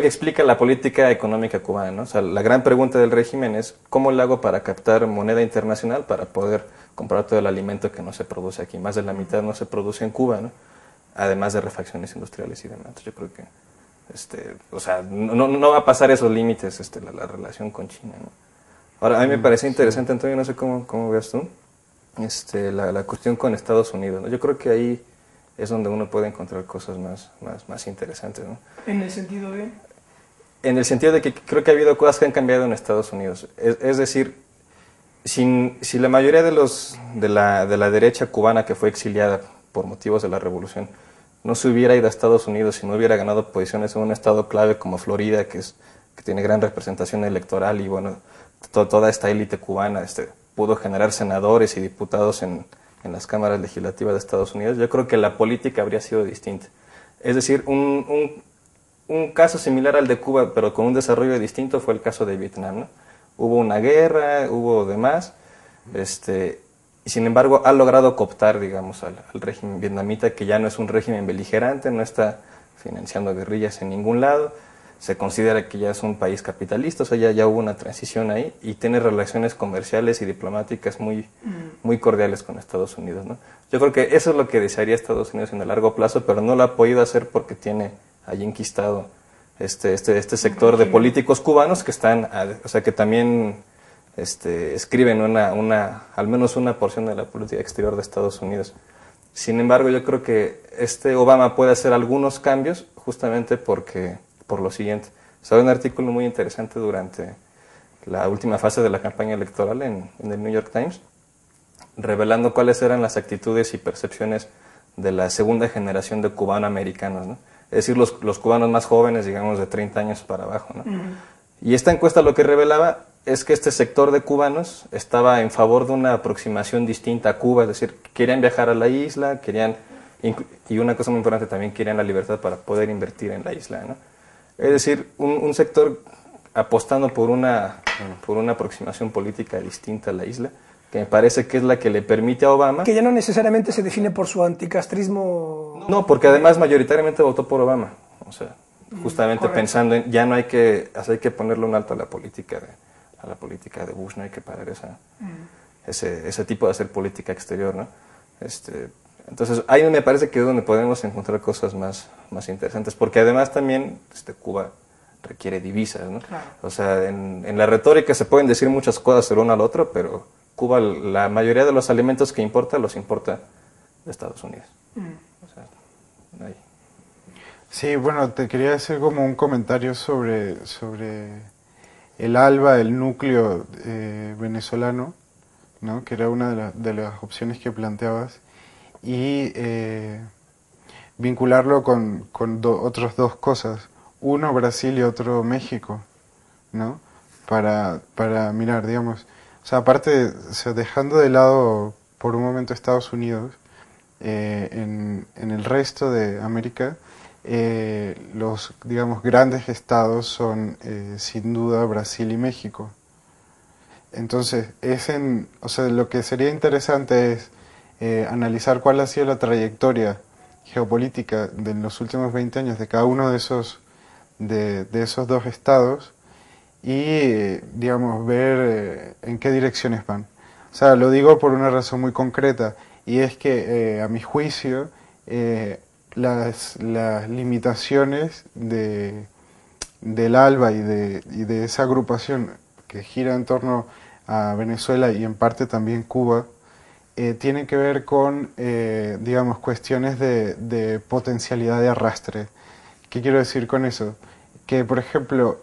que explica la política económica cubana, ¿no? O sea, la gran pregunta del régimen es ¿cómo le hago para captar moneda internacional para poder comprar todo el alimento que no se produce aquí? Más de la mitad no se produce en Cuba, ¿no? Además de refacciones industriales y demás. Yo creo que o sea, no va a pasar esos límites la relación con China, ¿no? Ahora, a mí me parece interesante, Antonio, no sé cómo veas tú, la cuestión con Estados Unidos, ¿no? Yo creo que ahí es donde uno puede encontrar cosas más interesantes, ¿no? ¿En el sentido de? En el sentido de que creo que ha habido cosas que han cambiado en Estados Unidos. Es decir, si la mayoría de la derecha cubana que fue exiliada por motivos de la revolución no se hubiera ido a Estados Unidos y no hubiera ganado posiciones en un estado clave como Florida, que tiene gran representación electoral y bueno, toda esta élite cubana pudo generar senadores y diputados en las cámaras legislativas de Estados Unidos, yo creo que la política habría sido distinta. Es decir, un caso similar al de Cuba, pero con un desarrollo distinto, fue el caso de Vietnam, ¿no? Hubo una guerra, hubo demás, y sin embargo ha logrado cooptar, digamos, al régimen vietnamita, que ya no es un régimen beligerante, no está financiando guerrillas en ningún lado, se considera que ya es un país capitalista, o sea, ya hubo una transición ahí, y tiene relaciones comerciales y diplomáticas muy cordiales con Estados Unidos, ¿no? Yo creo que eso es lo que desearía Estados Unidos en el largo plazo, pero no lo ha podido hacer porque tiene haya enquistado este sector de políticos cubanos que están, o sea, que también escriben al menos una porción de la política exterior de Estados Unidos. Sin embargo, yo creo que Obama puede hacer algunos cambios justamente por lo siguiente. Salió un artículo muy interesante durante la última fase de la campaña electoral en el New York Times, revelando cuáles eran las actitudes y percepciones de la segunda generación de cubanoamericanos, ¿no? Es decir, los cubanos más jóvenes, digamos, de 30 años para abajo, ¿no? Y esta encuesta lo que revelaba es que este sector de cubanos estaba en favor de una aproximación distinta a Cuba, es decir, querían viajar a la isla, y una cosa muy importante, también querían la libertad para poder invertir en la isla, ¿no? Es decir, un sector apostando por una aproximación política distinta a la isla, que me parece que es la que le permite a Obama... Que ya no necesariamente se define por su anticastrismo... No, porque además mayoritariamente votó por Obama, o sea, justamente pensando en, ya no hay que ponerle un alto a la política de Bush, no hay que parar ese tipo de hacer política exterior, ¿no? Entonces, ahí me parece que es donde podemos encontrar cosas más interesantes, porque además también Cuba requiere divisas, ¿no? Claro. O sea, en la retórica se pueden decir muchas cosas el uno al otro, pero Cuba, la mayoría de los alimentos que importa, los importa de Estados Unidos. O sea, ahí. Sí, bueno, te quería hacer como un comentario sobre el ALBA, el núcleo venezolano, ¿no? Que era una de las opciones que planteabas, y vincularlo con otras dos cosas, uno Brasil y otro México, ¿no? Para mirar, digamos, o sea, aparte, o sea, dejando de lado por un momento Estados Unidos, en el resto de América, los, digamos, grandes estados son sin duda Brasil y México. Entonces, o sea, lo que sería interesante es analizar cuál ha sido la trayectoria geopolítica de los últimos 20 años de cada uno de esos dos estados y, digamos, ver en qué direcciones van. O sea, lo digo por una razón muy concreta, y es que, a mi juicio, las limitaciones del ALBA y de esa agrupación que gira en torno a Venezuela y en parte también Cuba, tienen que ver con, digamos, cuestiones de potencialidad de arrastre. ¿Qué quiero decir con eso? Que, por ejemplo,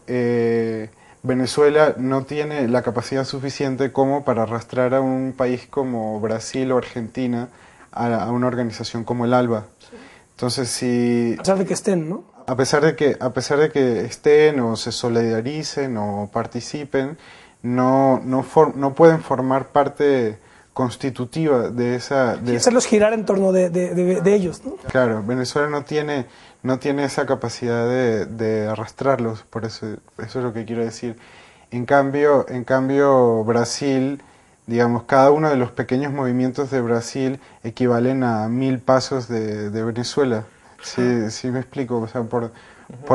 Venezuela no tiene la capacidad suficiente como para arrastrar a un país como Brasil o Argentina a una organización como el ALBA. Entonces, si... A pesar de que estén, ¿no? A pesar de que estén o se solidaricen o participen, no pueden formar parte constitutiva de esa... hacerlos girar en torno de ellos, ¿no? Claro, Venezuela no tiene esa capacidad de arrastrarlos, por eso es lo que quiero decir. En cambio Brasil, digamos, cada uno de los pequeños movimientos de Brasil equivalen a 1000 pasos de Venezuela. Sí me explico, o sea, por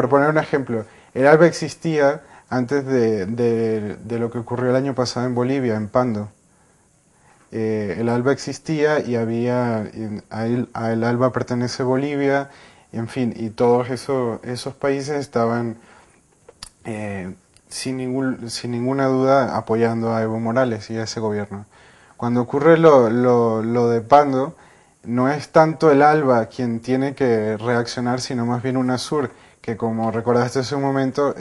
poner un ejemplo, el ALBA existía antes de lo que ocurrió el año pasado en Bolivia, en Pando. El ALBA existía y a el ALBA pertenece Bolivia, en fin, y todos esos países estaban sin ninguna duda apoyando a Evo Morales y a ese gobierno. Cuando ocurre lo de Pando, no es tanto el ALBA quien tiene que reaccionar, sino más bien UNASUR, que, como recordaste hace un momento,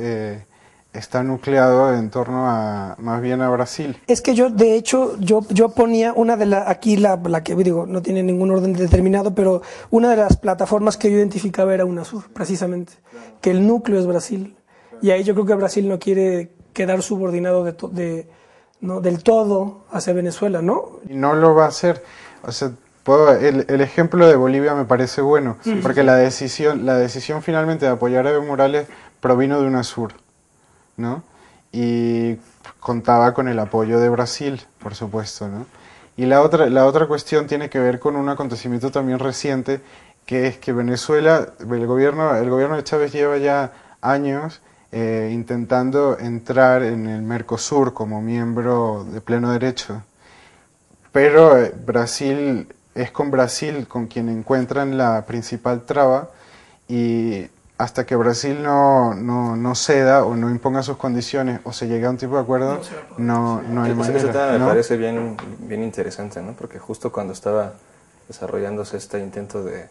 está nucleado en torno más bien a Brasil. Es que de hecho, yo ponía una de aquí la que digo, no tiene ningún orden determinado, pero una de las plataformas que yo identificaba era UNASUR, precisamente, que el núcleo es Brasil. Y ahí yo creo que Brasil no quiere quedar subordinado del todo hacia Venezuela, ¿no? Y no lo va a hacer. O sea, el ejemplo de Bolivia me parece bueno, porque la decisión finalmente de apoyar a Evo Morales provino de UNASUR, ¿no? Y contaba con el apoyo de Brasil, por supuesto, ¿no? Y la otra cuestión tiene que ver con un acontecimiento también reciente, que es que Venezuela, el gobierno de Chávez lleva ya años intentando entrar en el Mercosur como miembro de pleno derecho, pero Brasil es con Brasil con quien encuentran la principal traba, y hasta que Brasil no ceda o no imponga sus condiciones o se llegue a un tipo de acuerdo, no hay manera. Ese tema me ¿no? parece bien interesante, ¿no? Porque justo cuando estaba desarrollándose este intento de...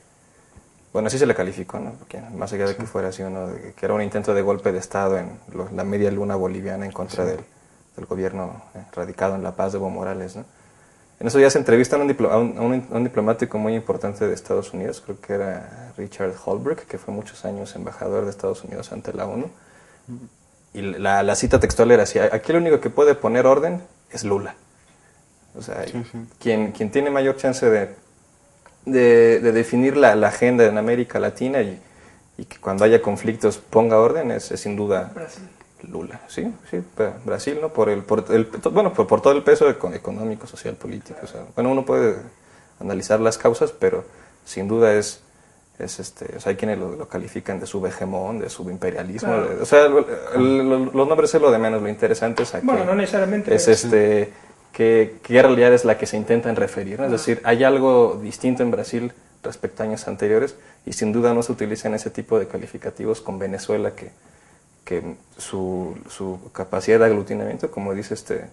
Bueno, así se le calificó, ¿no? Porque más allá de que fuera así, ¿no? De que era un intento de golpe de Estado en la media luna boliviana en contra del gobierno radicado en La Paz de Evo Morales, ¿no? En esos días se entrevistan a un diplomático muy importante de Estados Unidos, creo que era Richard Holbrooke, que fue muchos años embajador de Estados Unidos ante la ONU. Y la cita textual era así: aquí el único que puede poner orden es Lula. O sea, quien tiene mayor chance de definir la agenda en América Latina y que cuando haya conflictos ponga orden es sin duda Brasil. Lula. Sí, Brasil, ¿no? Por todo el peso económico, social, político. O sea, bueno, uno puede analizar las causas, pero sin duda o sea, hay quienes lo califican de subhegemón, de subimperialismo. Claro. O sea, los nombres es lo de menos, lo interesante es aquí. Bueno, no necesariamente. Es qué realidad es la que se intentan referir, ¿no? Es decir, hay algo distinto en Brasil respecto a años anteriores y sin duda no se utilizan ese tipo de calificativos con Venezuela que su capacidad de aglutinamiento, como dice este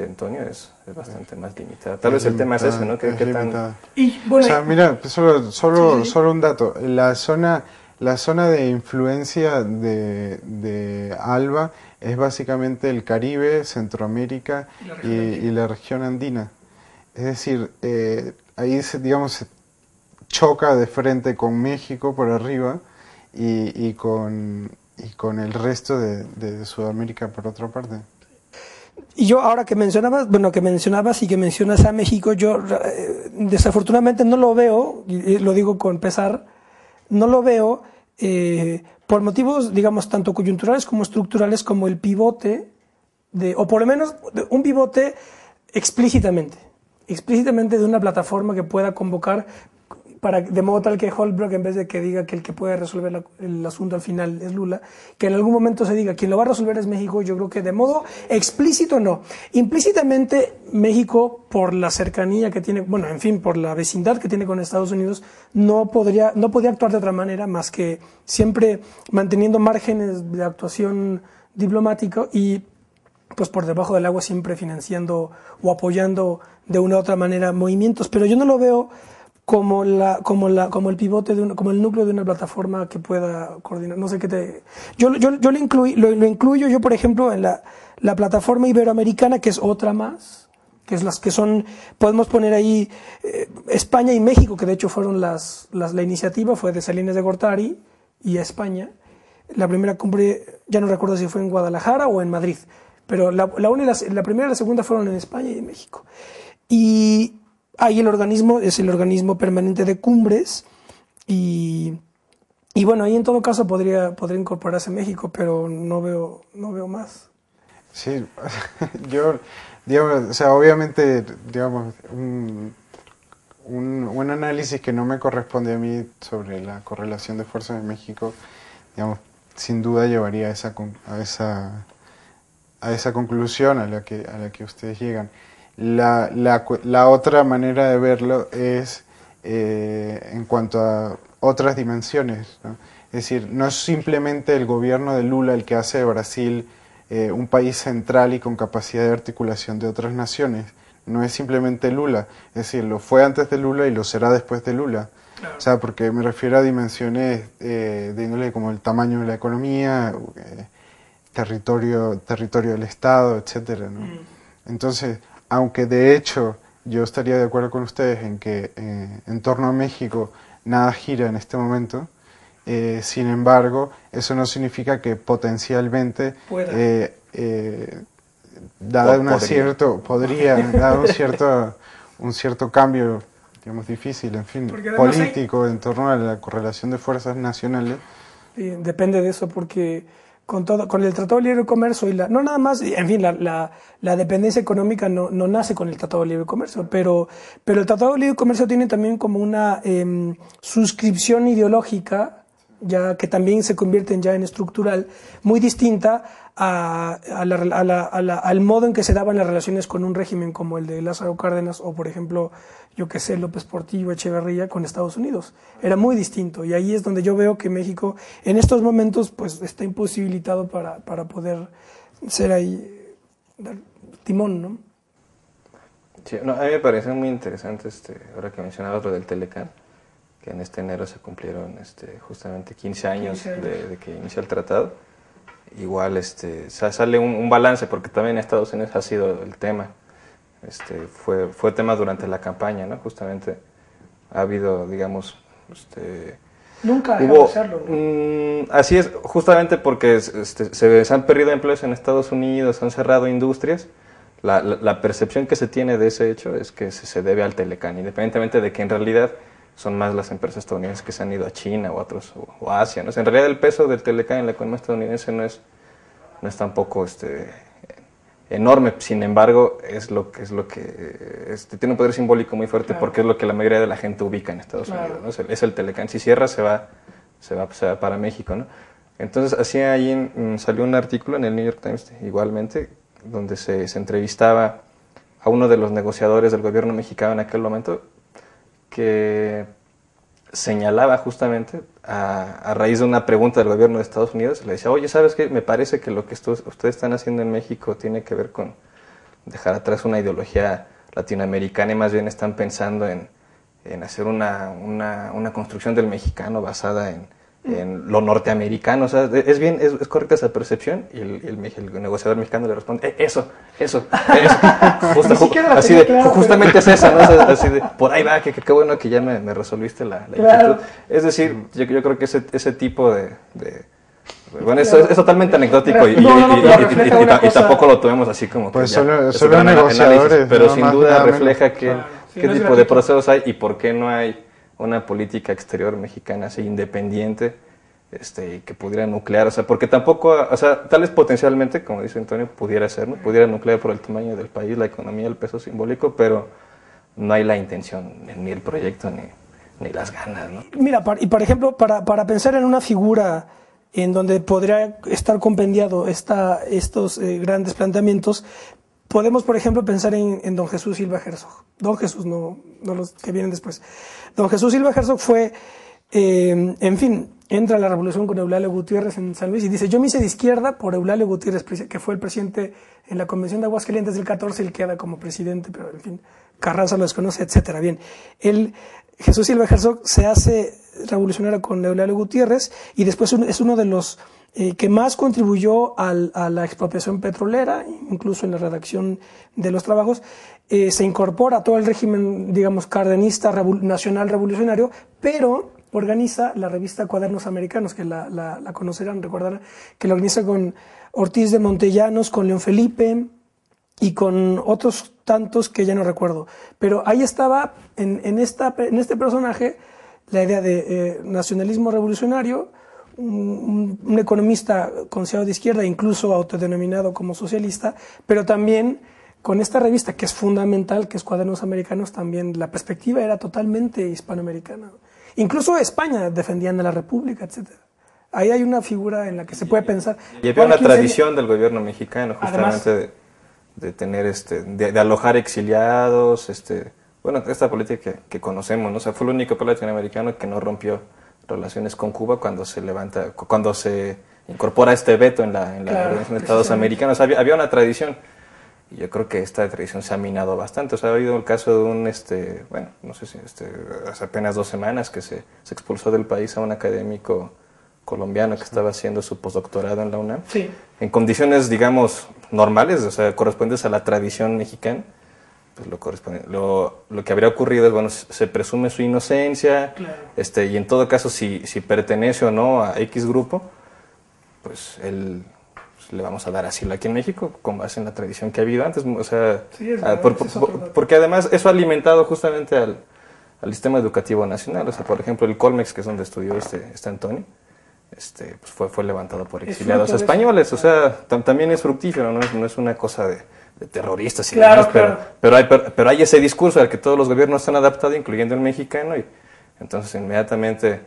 Antonio, es bastante más limitada. Tal vez el tema es ese, ¿no? ¿Qué tan... Y, bueno, o sea, mira, solo un dato. La zona de influencia de ALBA es básicamente el Caribe, Centroamérica y la región andina. Es decir, ahí se choca de frente con México por arriba y con el resto de Sudamérica por otra parte. Y yo ahora que mencionabas y que mencionas a México, yo desafortunadamente no lo veo, y lo digo con pesar, no lo veo por motivos, digamos, tanto coyunturales como estructurales, como el pivote, o por lo menos un pivote explícitamente de una plataforma que pueda convocar de modo tal que Holbrooke, en vez de que diga que el que puede resolver el asunto al final es Lula, que en algún momento se diga quien lo va a resolver es México. Yo creo que de modo explícito no. Implícitamente México, por la cercanía que tiene, bueno, en fin, por la vecindad que tiene con Estados Unidos, no podía actuar de otra manera más que siempre manteniendo márgenes de actuación diplomática y pues por debajo del agua siempre financiando o apoyando de una u otra manera movimientos. Pero yo no lo veo como el pivote como el núcleo de una plataforma que pueda coordinar. No sé qué yo lo incluyo yo, por ejemplo, en la plataforma iberoamericana, que es otra más, que es las que son, podemos poner ahí España y México, que de hecho fueron la iniciativa fue de Salinas de Gortari y España. La primera cumbre, ya no recuerdo si fue en Guadalajara o en Madrid, pero la primera y la segunda fueron en España y en México. Y ahí el organismo es el organismo permanente de cumbres y bueno, ahí en todo caso podría incorporarse México, pero no veo más. Sí, yo, digamos, o sea, obviamente, digamos, un análisis que no me corresponde a mí sobre la correlación de fuerzas en México, digamos, sin duda llevaría a esa conclusión a la que ustedes llegan. La otra manera de verlo es en cuanto a otras dimensiones, ¿no? Es decir, no es simplemente el gobierno de Lula el que hace de Brasil un país central y con capacidad de articulación de otras naciones. No es simplemente Lula, es decir, lo fue antes de Lula y lo será después de Lula. Claro. O sea, porque me refiero a dimensiones de índole como el tamaño de la economía, territorio del Estado, etcétera, ¿no? Entonces, aunque de hecho yo estaría de acuerdo con ustedes en que en torno a México nada gira en este momento, sin embargo, eso no significa que potencialmente, dado un cierto cambio, digamos, difícil, en fin, político en torno a la correlación de fuerzas nacionales. Sí, depende de eso, porque con el Tratado de Libre Comercio y no nada más, en fin, la dependencia económica no nace con el Tratado de Libre Comercio, pero el Tratado de Libre Comercio tiene también como una suscripción ideológica ya que también se convierten ya en estructural, muy distinta al modo en que se daban las relaciones con un régimen como el de Lázaro Cárdenas o, por ejemplo, yo que sé, López Portillo, Echeverría con Estados Unidos. Era muy distinto, y ahí es donde yo veo que México en estos momentos pues está imposibilitado para poder ser ahí, dar timón, ¿no? Sí, no, a mí me parece muy interesante, ahora que mencionabas lo del Telecán, que en este enero se cumplieron justamente 15 años de que inició el tratado. Igual sale un balance, porque también en Estados Unidos ha sido el tema, fue tema durante la campaña, ¿no? Justamente ha habido, digamos, nunca dejó de serlo, ¿no? Así es, justamente porque se han perdido empleos en Estados Unidos, se han cerrado industrias. La percepción que se tiene de ese hecho es que se debe al Telecán, independientemente de que en realidad son más las empresas estadounidenses que se han ido a China o a otros, o a Asia, ¿no? O sea, en realidad el peso del Telecán en la economía estadounidense no es tampoco enorme. Sin embargo, es lo que tiene un poder simbólico muy fuerte, porque es lo que la mayoría de la gente ubica en Estados Unidos, ¿no? Es el Telecán. Si cierra, se va para México, ¿no? Entonces, así ahí salió un artículo en el New York Times, igualmente, donde se entrevistaba a uno de los negociadores del gobierno mexicano en aquel momento, que señalaba justamente a raíz de una pregunta del gobierno de Estados Unidos, le decía, oye, ¿sabes qué? Me parece que lo que ustedes están haciendo en México tiene que ver con dejar atrás una ideología latinoamericana, y más bien están pensando en hacer una construcción del mexicano basada en lo norteamericano. O sea, es correcta esa percepción, y el negociador mexicano le responde, eso. Justamente es esa, ¿no? O sea, así de, por ahí va, qué bueno que ya me resolviste la inquietud. Es decir, yo creo que ese tipo de bueno, eso es totalmente anecdótico, y tampoco lo tomemos así como pues que solo negociadores, pero sin duda refleja qué tipo de procesos hay y por qué no hay una política exterior mexicana así independiente, que pudiera nuclear, o sea, porque tampoco, o sea, tal vez potencialmente, como dice Antonio, pudiera ser, ¿no? Pudiera nuclear por el tamaño del país, la economía, el peso simbólico, pero no hay la intención, ni el proyecto, ni las ganas, ¿no? Mira, y por ejemplo, para pensar en una figura en donde podría estar compendiado estos grandes planteamientos, podemos, por ejemplo, pensar en don Jesús Silva Herzog. Don Jesús, no los que vienen después. Don Jesús Silva Herzog fue, en fin, entra a la revolución con Eulalio Gutiérrez en San Luis y dice, yo me hice de izquierda por Eulalio Gutiérrez, que fue el presidente en la Convención de Aguascalientes del 14, él queda como presidente, pero en fin, Carranza lo desconoce, etcétera. Bien, Jesús Silva Herzog se hace revolucionario con Eulalio Gutiérrez, y después es uno de los que más contribuyó a la expropiación petrolera, incluso en la redacción de los trabajos. Se incorpora a todo el régimen, digamos, cardenista nacional revolucionario, pero organiza la revista Cuadernos Americanos, que la conocerán, recordarán, que la organiza con Ortiz de Montellanos, con León Felipe y con otros tantos que ya no recuerdo. Pero ahí estaba, en este personaje, la idea de nacionalismo revolucionario, un economista considerado de izquierda, incluso autodenominado como socialista, pero también con esta revista que es fundamental, que es Cuadernos Americanos, también la perspectiva era totalmente hispanoamericana. Incluso España defendían a la República, etcétera. Ahí hay una figura en la que se puede pensar. Y había una tradición del gobierno mexicano, justamente, además, de tener de alojar exiliados, bueno, esta política que conocemos, ¿no? O sea, fue el único país latinoamericano que no rompió relaciones con Cuba cuando se incorpora este veto en la Organización de Estados Americanos. Había una tradición, y yo creo que esta tradición se ha minado bastante. O sea, ha habido el caso de un, bueno, no sé si hace apenas 2 semanas que se expulsó del país a un académico colombiano que estaba haciendo su postdoctorado en la UNAM, sí, en condiciones, digamos, normales, o sea, correspondientes a la tradición mexicana. Pues lo que habría ocurrido es, bueno, se presume su inocencia, claro, y en todo caso, si pertenece o no a X grupo, pues le vamos a dar asilo aquí en México con base en la tradición que ha habido antes. O sea, sí, porque además eso ha alimentado justamente al sistema educativo nacional. O sea, por ejemplo, el Colmex, que es donde estudió Antonio, pues fue levantado por exiliados españoles. O sea, también es fructífero, no es una cosa de terroristas y claro, demás, claro, pero hay ese discurso al que todos los gobiernos se han adaptado, incluyendo el mexicano, y entonces inmediatamente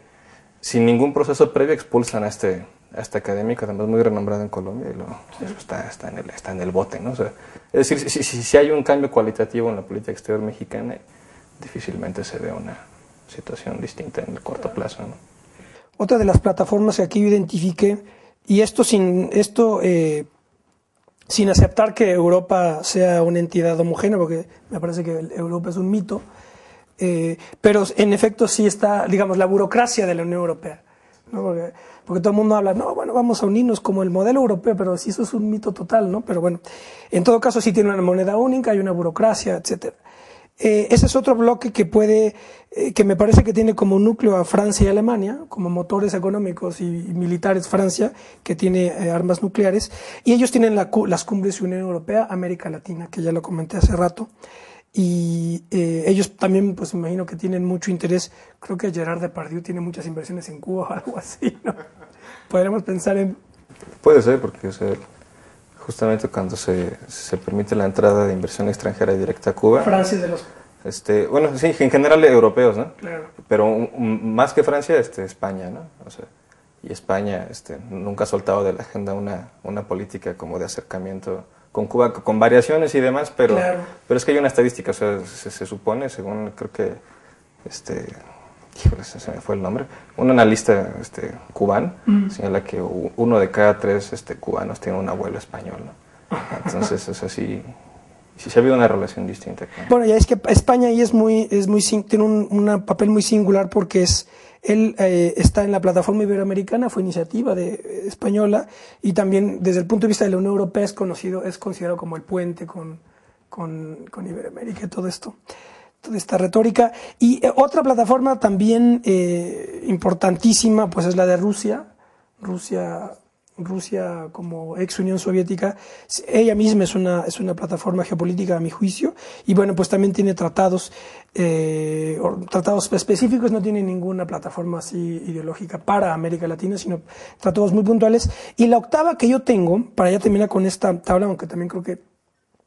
sin ningún proceso previo expulsan a este académico, además muy renombrado en Colombia, y está en el bote, ¿no? O sea, es decir, si hay un cambio cualitativo en la política exterior mexicana, difícilmente se ve una situación distinta en el corto plazo, ¿no? Otra de las plataformas que aquí yo identifiqué, y esto sin aceptar que Europa sea una entidad homogénea, porque me parece que Europa es un mito, pero en efecto sí está, digamos, la burocracia de la Unión Europea, ¿no? Porque todo el mundo habla, no, bueno, vamos a unirnos como el modelo europeo, pero sí, eso es un mito total, ¿no? Pero bueno, en todo caso sí tiene una moneda única, hay una burocracia, etcétera. Ese es otro bloque que me parece que tiene como núcleo a Francia y Alemania, como motores económicos y militares Francia, que tiene armas nucleares, y ellos tienen las cumbres de Unión Europea, América Latina, que ya lo comenté hace rato, y ellos también, pues me imagino que tienen mucho interés. Creo que Gerard Depardieu tiene muchas inversiones en Cuba o algo así, ¿no? Podríamos pensar en... Puede ser, porque o sea, justamente cuando se permite la entrada de inversión extranjera directa a Cuba... Francia es de los... bueno, sí, en general europeos, ¿no? Claro. Pero más que Francia, España, ¿no? O sea, y España nunca ha soltado de la agenda una política como de acercamiento con Cuba, con variaciones y demás, pero, claro. Pero es que hay una estadística, o sea, se supone, según creo que, híjole, se me fue el nombre, un analista cubano señala que 1 de cada 3 cubanos tiene un abuelo español, ¿no? Entonces, es así, sí se ha habido una relación distinta. Bueno, ya es que España ahí tiene un papel muy singular, porque él está en la plataforma iberoamericana, fue iniciativa española, y también desde el punto de vista de la Unión Europea es considerado como el puente con Iberoamérica y todo esto, toda esta retórica. Y otra plataforma también importantísima, pues es la de Rusia como ex Unión Soviética. Ella misma es una plataforma geopolítica, a mi juicio, y bueno, pues también tiene tratados específicos, no tiene ninguna plataforma así ideológica para América Latina, sino tratados muy puntuales. Y la octava que yo tengo, para ya terminar con esta tabla, aunque también creo que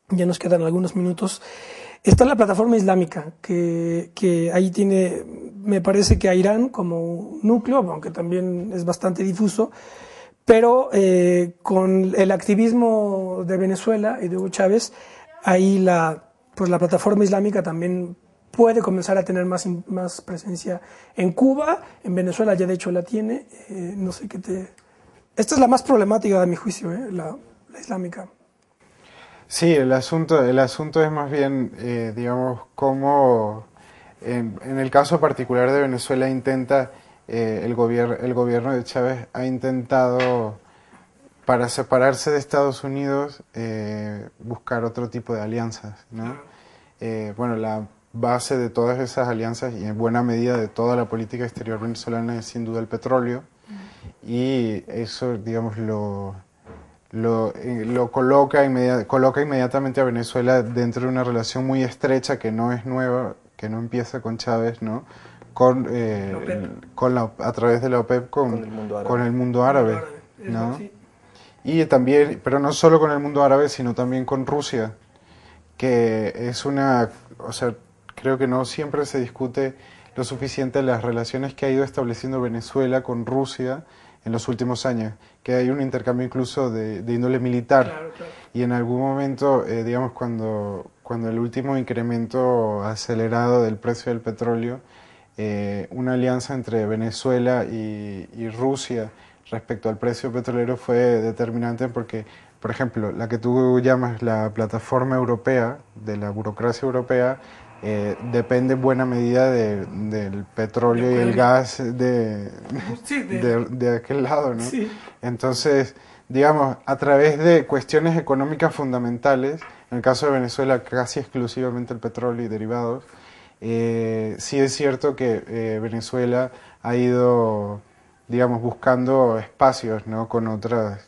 ya nos quedan algunos minutos, está la plataforma islámica, que ahí tiene, me parece que a Irán como núcleo, aunque también es bastante difuso, pero con el activismo de Venezuela y de Hugo Chávez, ahí la plataforma islámica también puede comenzar a tener más presencia en Cuba. En Venezuela ya de hecho la tiene. No sé qué Esta es la más problemática, a mi juicio, la islámica. Sí, el asunto es más bien, digamos, cómo en el caso particular de Venezuela el gobierno de Chávez ha intentado, para separarse de Estados Unidos, buscar otro tipo de alianzas, ¿no? Bueno, la base de todas esas alianzas, y en buena medida de toda la política exterior venezolana, es sin duda el petróleo, y eso, digamos, lo coloca inmediatamente a Venezuela dentro de una relación muy estrecha, que no es nueva, que no empieza con Chávez, ¿no? A través de la OPEP con el mundo árabe, ¿no? Y también, pero no solo con el mundo árabe, sino también con Rusia, que es o sea, creo que no siempre se discute lo suficiente las relaciones que ha ido estableciendo Venezuela con Rusia en los últimos años, que hay un intercambio incluso de índole militar. Claro. Y en algún momento, digamos, cuando el último incremento acelerado del precio del petróleo, una alianza entre Venezuela y Rusia respecto al precio petrolero fue determinante, porque, por ejemplo, la que tú llamas la plataforma europea, de la burocracia europea, depende en buena medida del petróleo y el gas de aquel lado, ¿no? Sí. Entonces, digamos, a través de cuestiones económicas fundamentales, en el caso de Venezuela casi exclusivamente el petróleo y derivados, sí es cierto que Venezuela ha ido, digamos, buscando espacios, ¿no? con otras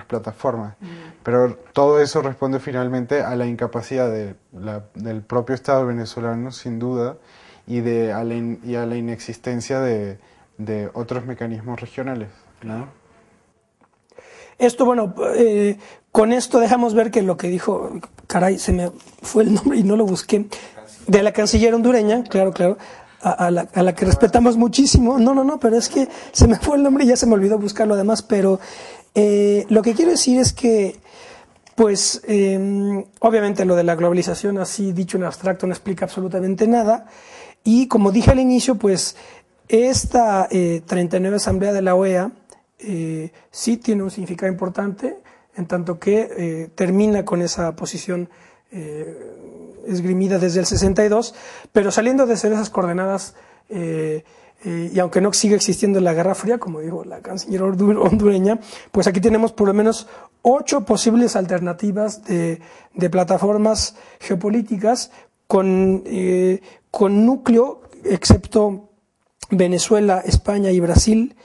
plataformas. Pero todo eso responde finalmente a la incapacidad del propio Estado venezolano, sin duda, y a la inexistencia de otros mecanismos regionales, ¿no? Esto, bueno, con esto dejamos ver que lo que dijo, caray, se me fue el nombre y no lo busqué, de la canciller hondureña, claro, a la que respetamos muchísimo. No, pero es que se me fue el nombre y ya se me olvidó buscarlo además, pero lo que quiero decir es que, pues, obviamente lo de la globalización, así dicho en abstracto, no explica absolutamente nada, y como dije al inicio, pues, esta 39 Asamblea de la OEA sí tiene un significado importante, en tanto que termina con esa posición esgrimida desde el 62, pero saliendo de ser esas coordenadas, y aunque no sigue existiendo la Guerra Fría, como dijo la canciller hondureña, pues aquí tenemos por lo menos 8 posibles alternativas de plataformas geopolíticas con núcleo, excepto Venezuela, España y Brasil,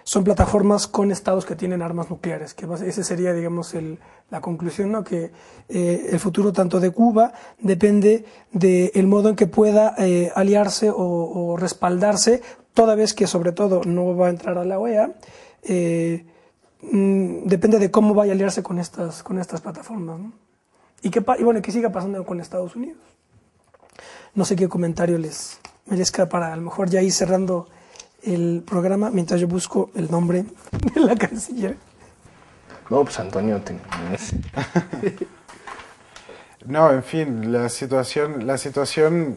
son plataformas con estados que tienen armas nucleares, que ese sería, digamos, la conclusión, ¿no? Que el futuro tanto de Cuba depende del modo en que pueda aliarse o respaldarse, toda vez que sobre todo no va a entrar a la OEA, depende de cómo vaya a aliarse con estas plataformas, ¿no? Y que siga pasando con Estados Unidos. No sé qué comentario les merezca para a lo mejor ya ir cerrando el programa mientras yo busco el nombre de la canciller. No, pues Antonio. No, en fin, la situación...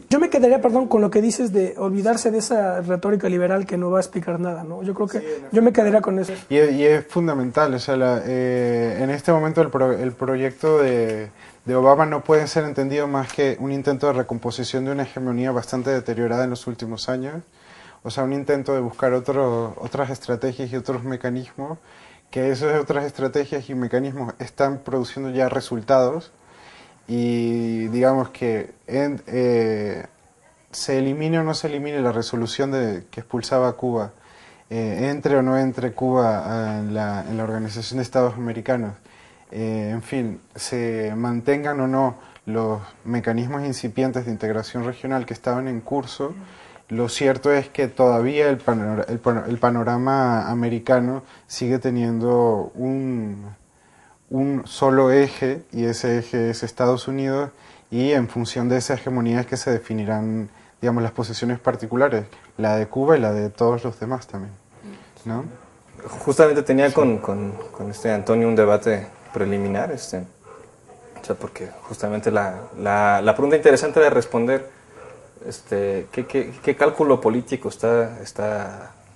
Yo me quedaría, perdón, con lo que dices de olvidarse de esa retórica liberal que no va a explicar nada, ¿no? Yo creo que yo me quedaría con eso. Y es fundamental, o sea, en este momento el proyecto de Obama no puede ser entendido más que un intento de recomposición de una hegemonía bastante deteriorada en los últimos años, o sea, un intento de buscar otras estrategias y otros mecanismos, que esas otras estrategias y mecanismos están produciendo ya resultados, y digamos que se elimine o no se elimine la resolución que expulsaba a Cuba, entre o no entre Cuba en la Organización de Estados Americanos, en fin, se mantengan o no los mecanismos incipientes de integración regional que estaban en curso, lo cierto es que todavía el panorama americano sigue teniendo un solo eje, y ese eje es Estados Unidos, y en función de esa hegemonía es que se definirán, digamos, las posiciones particulares, la de Cuba y la de todos los demás también, ¿no? Justamente tenía con Antonio un debate preliminar, o sea, porque justamente la pregunta interesante de responder, ¿qué cálculo político está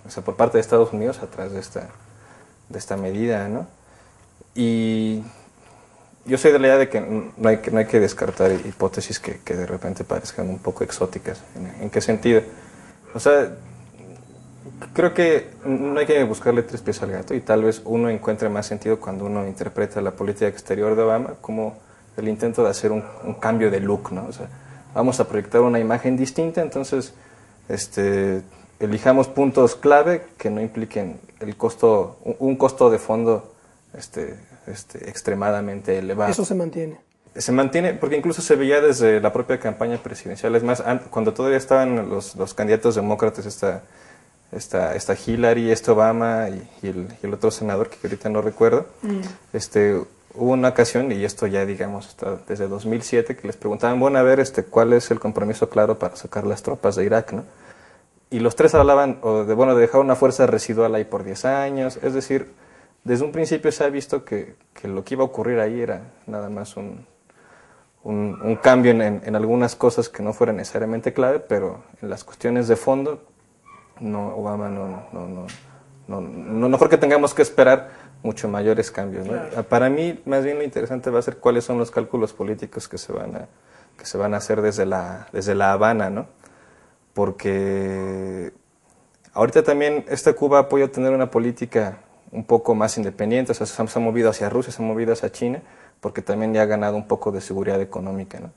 o sea, por parte de Estados Unidos atrás de esta medida, ¿no? Y yo soy de la idea de que no hay que descartar hipótesis que de repente parezcan un poco exóticas. ¿En qué sentido? O sea, creo que no hay que buscarle 3 pies al gato, y tal vez uno encuentre más sentido cuando uno interpreta la política exterior de Obama como el intento de hacer un cambio de look, ¿no? O sea, vamos a proyectar una imagen distinta, entonces elijamos puntos clave que no impliquen un costo de fondo extremadamente elevado. Eso se mantiene. Se mantiene porque incluso se veía desde la propia campaña presidencial. Es más, cuando todavía estaban los candidatos demócratas, esta Hillary, Obama y el otro senador que ahorita no recuerdo, hubo una ocasión, y esto ya digamos hasta desde 2007, que les preguntaban, bueno, a ver, ¿cuál es el compromiso claro para sacar las tropas de Irak, ¿no? Y los 3 hablaban de dejar una fuerza residual ahí por 10 años, es decir, desde un principio se ha visto que lo que iba a ocurrir ahí era nada más un cambio en algunas cosas que no fueran necesariamente clave, pero en las cuestiones de fondo, Obama no creo que tengamos que esperar mucho mayores cambios, ¿no? Claro. Para mí, más bien lo interesante va a ser cuáles son los cálculos políticos que se van a hacer desde la Habana, ¿no? Porque ahorita también Cuba apoya tener una política un poco más independiente, o sea, se ha movido hacia Rusia, se ha movido hacia China, porque también ya ha ganado un poco de seguridad económica, ¿no?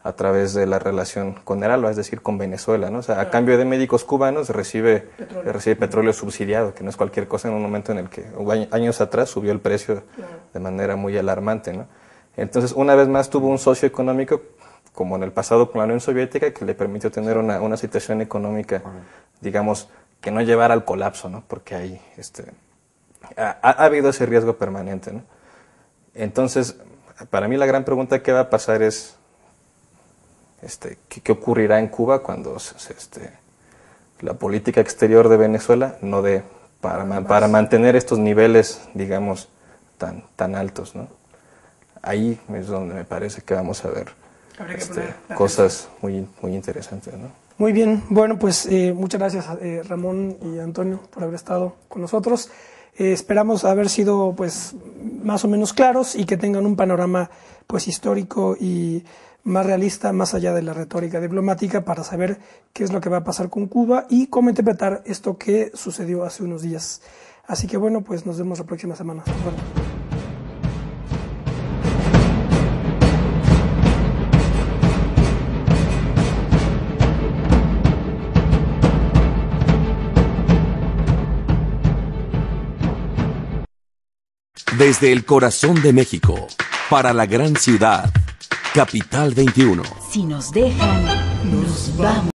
A través de la relación con el ALBA, es decir, con Venezuela, ¿no? O sea, a cambio de médicos cubanos recibe petróleo subsidiado, que no es cualquier cosa en un momento en el que años atrás subió el precio de manera muy alarmante, ¿no? Entonces, una vez más tuvo un socio económico, como en el pasado con la Unión Soviética, que le permitió tener una situación económica, digamos, que no llevara al colapso, ¿no? Porque ahí ha habido ese riesgo permanente, ¿no? Entonces, para mí la gran pregunta que va a pasar es ¿qué ocurrirá en Cuba cuando la política exterior de Venezuela no dé para mantener estos niveles, digamos, tan altos, ¿no? Ahí es donde me parece que vamos a ver cosas muy interesantes, ¿no? Muy bien, bueno, pues muchas gracias Ramón y Antonio por haber estado con nosotros. Esperamos haber sido pues más o menos claros y que tengan un panorama pues histórico y más realista, más allá de la retórica diplomática, para saber qué es lo que va a pasar con Cuba y cómo interpretar esto que sucedió hace unos días. Así que bueno, pues nos vemos la próxima semana. Bueno. Desde el corazón de México, para la gran ciudad, Capital 21. Si nos dejan, nos vamos.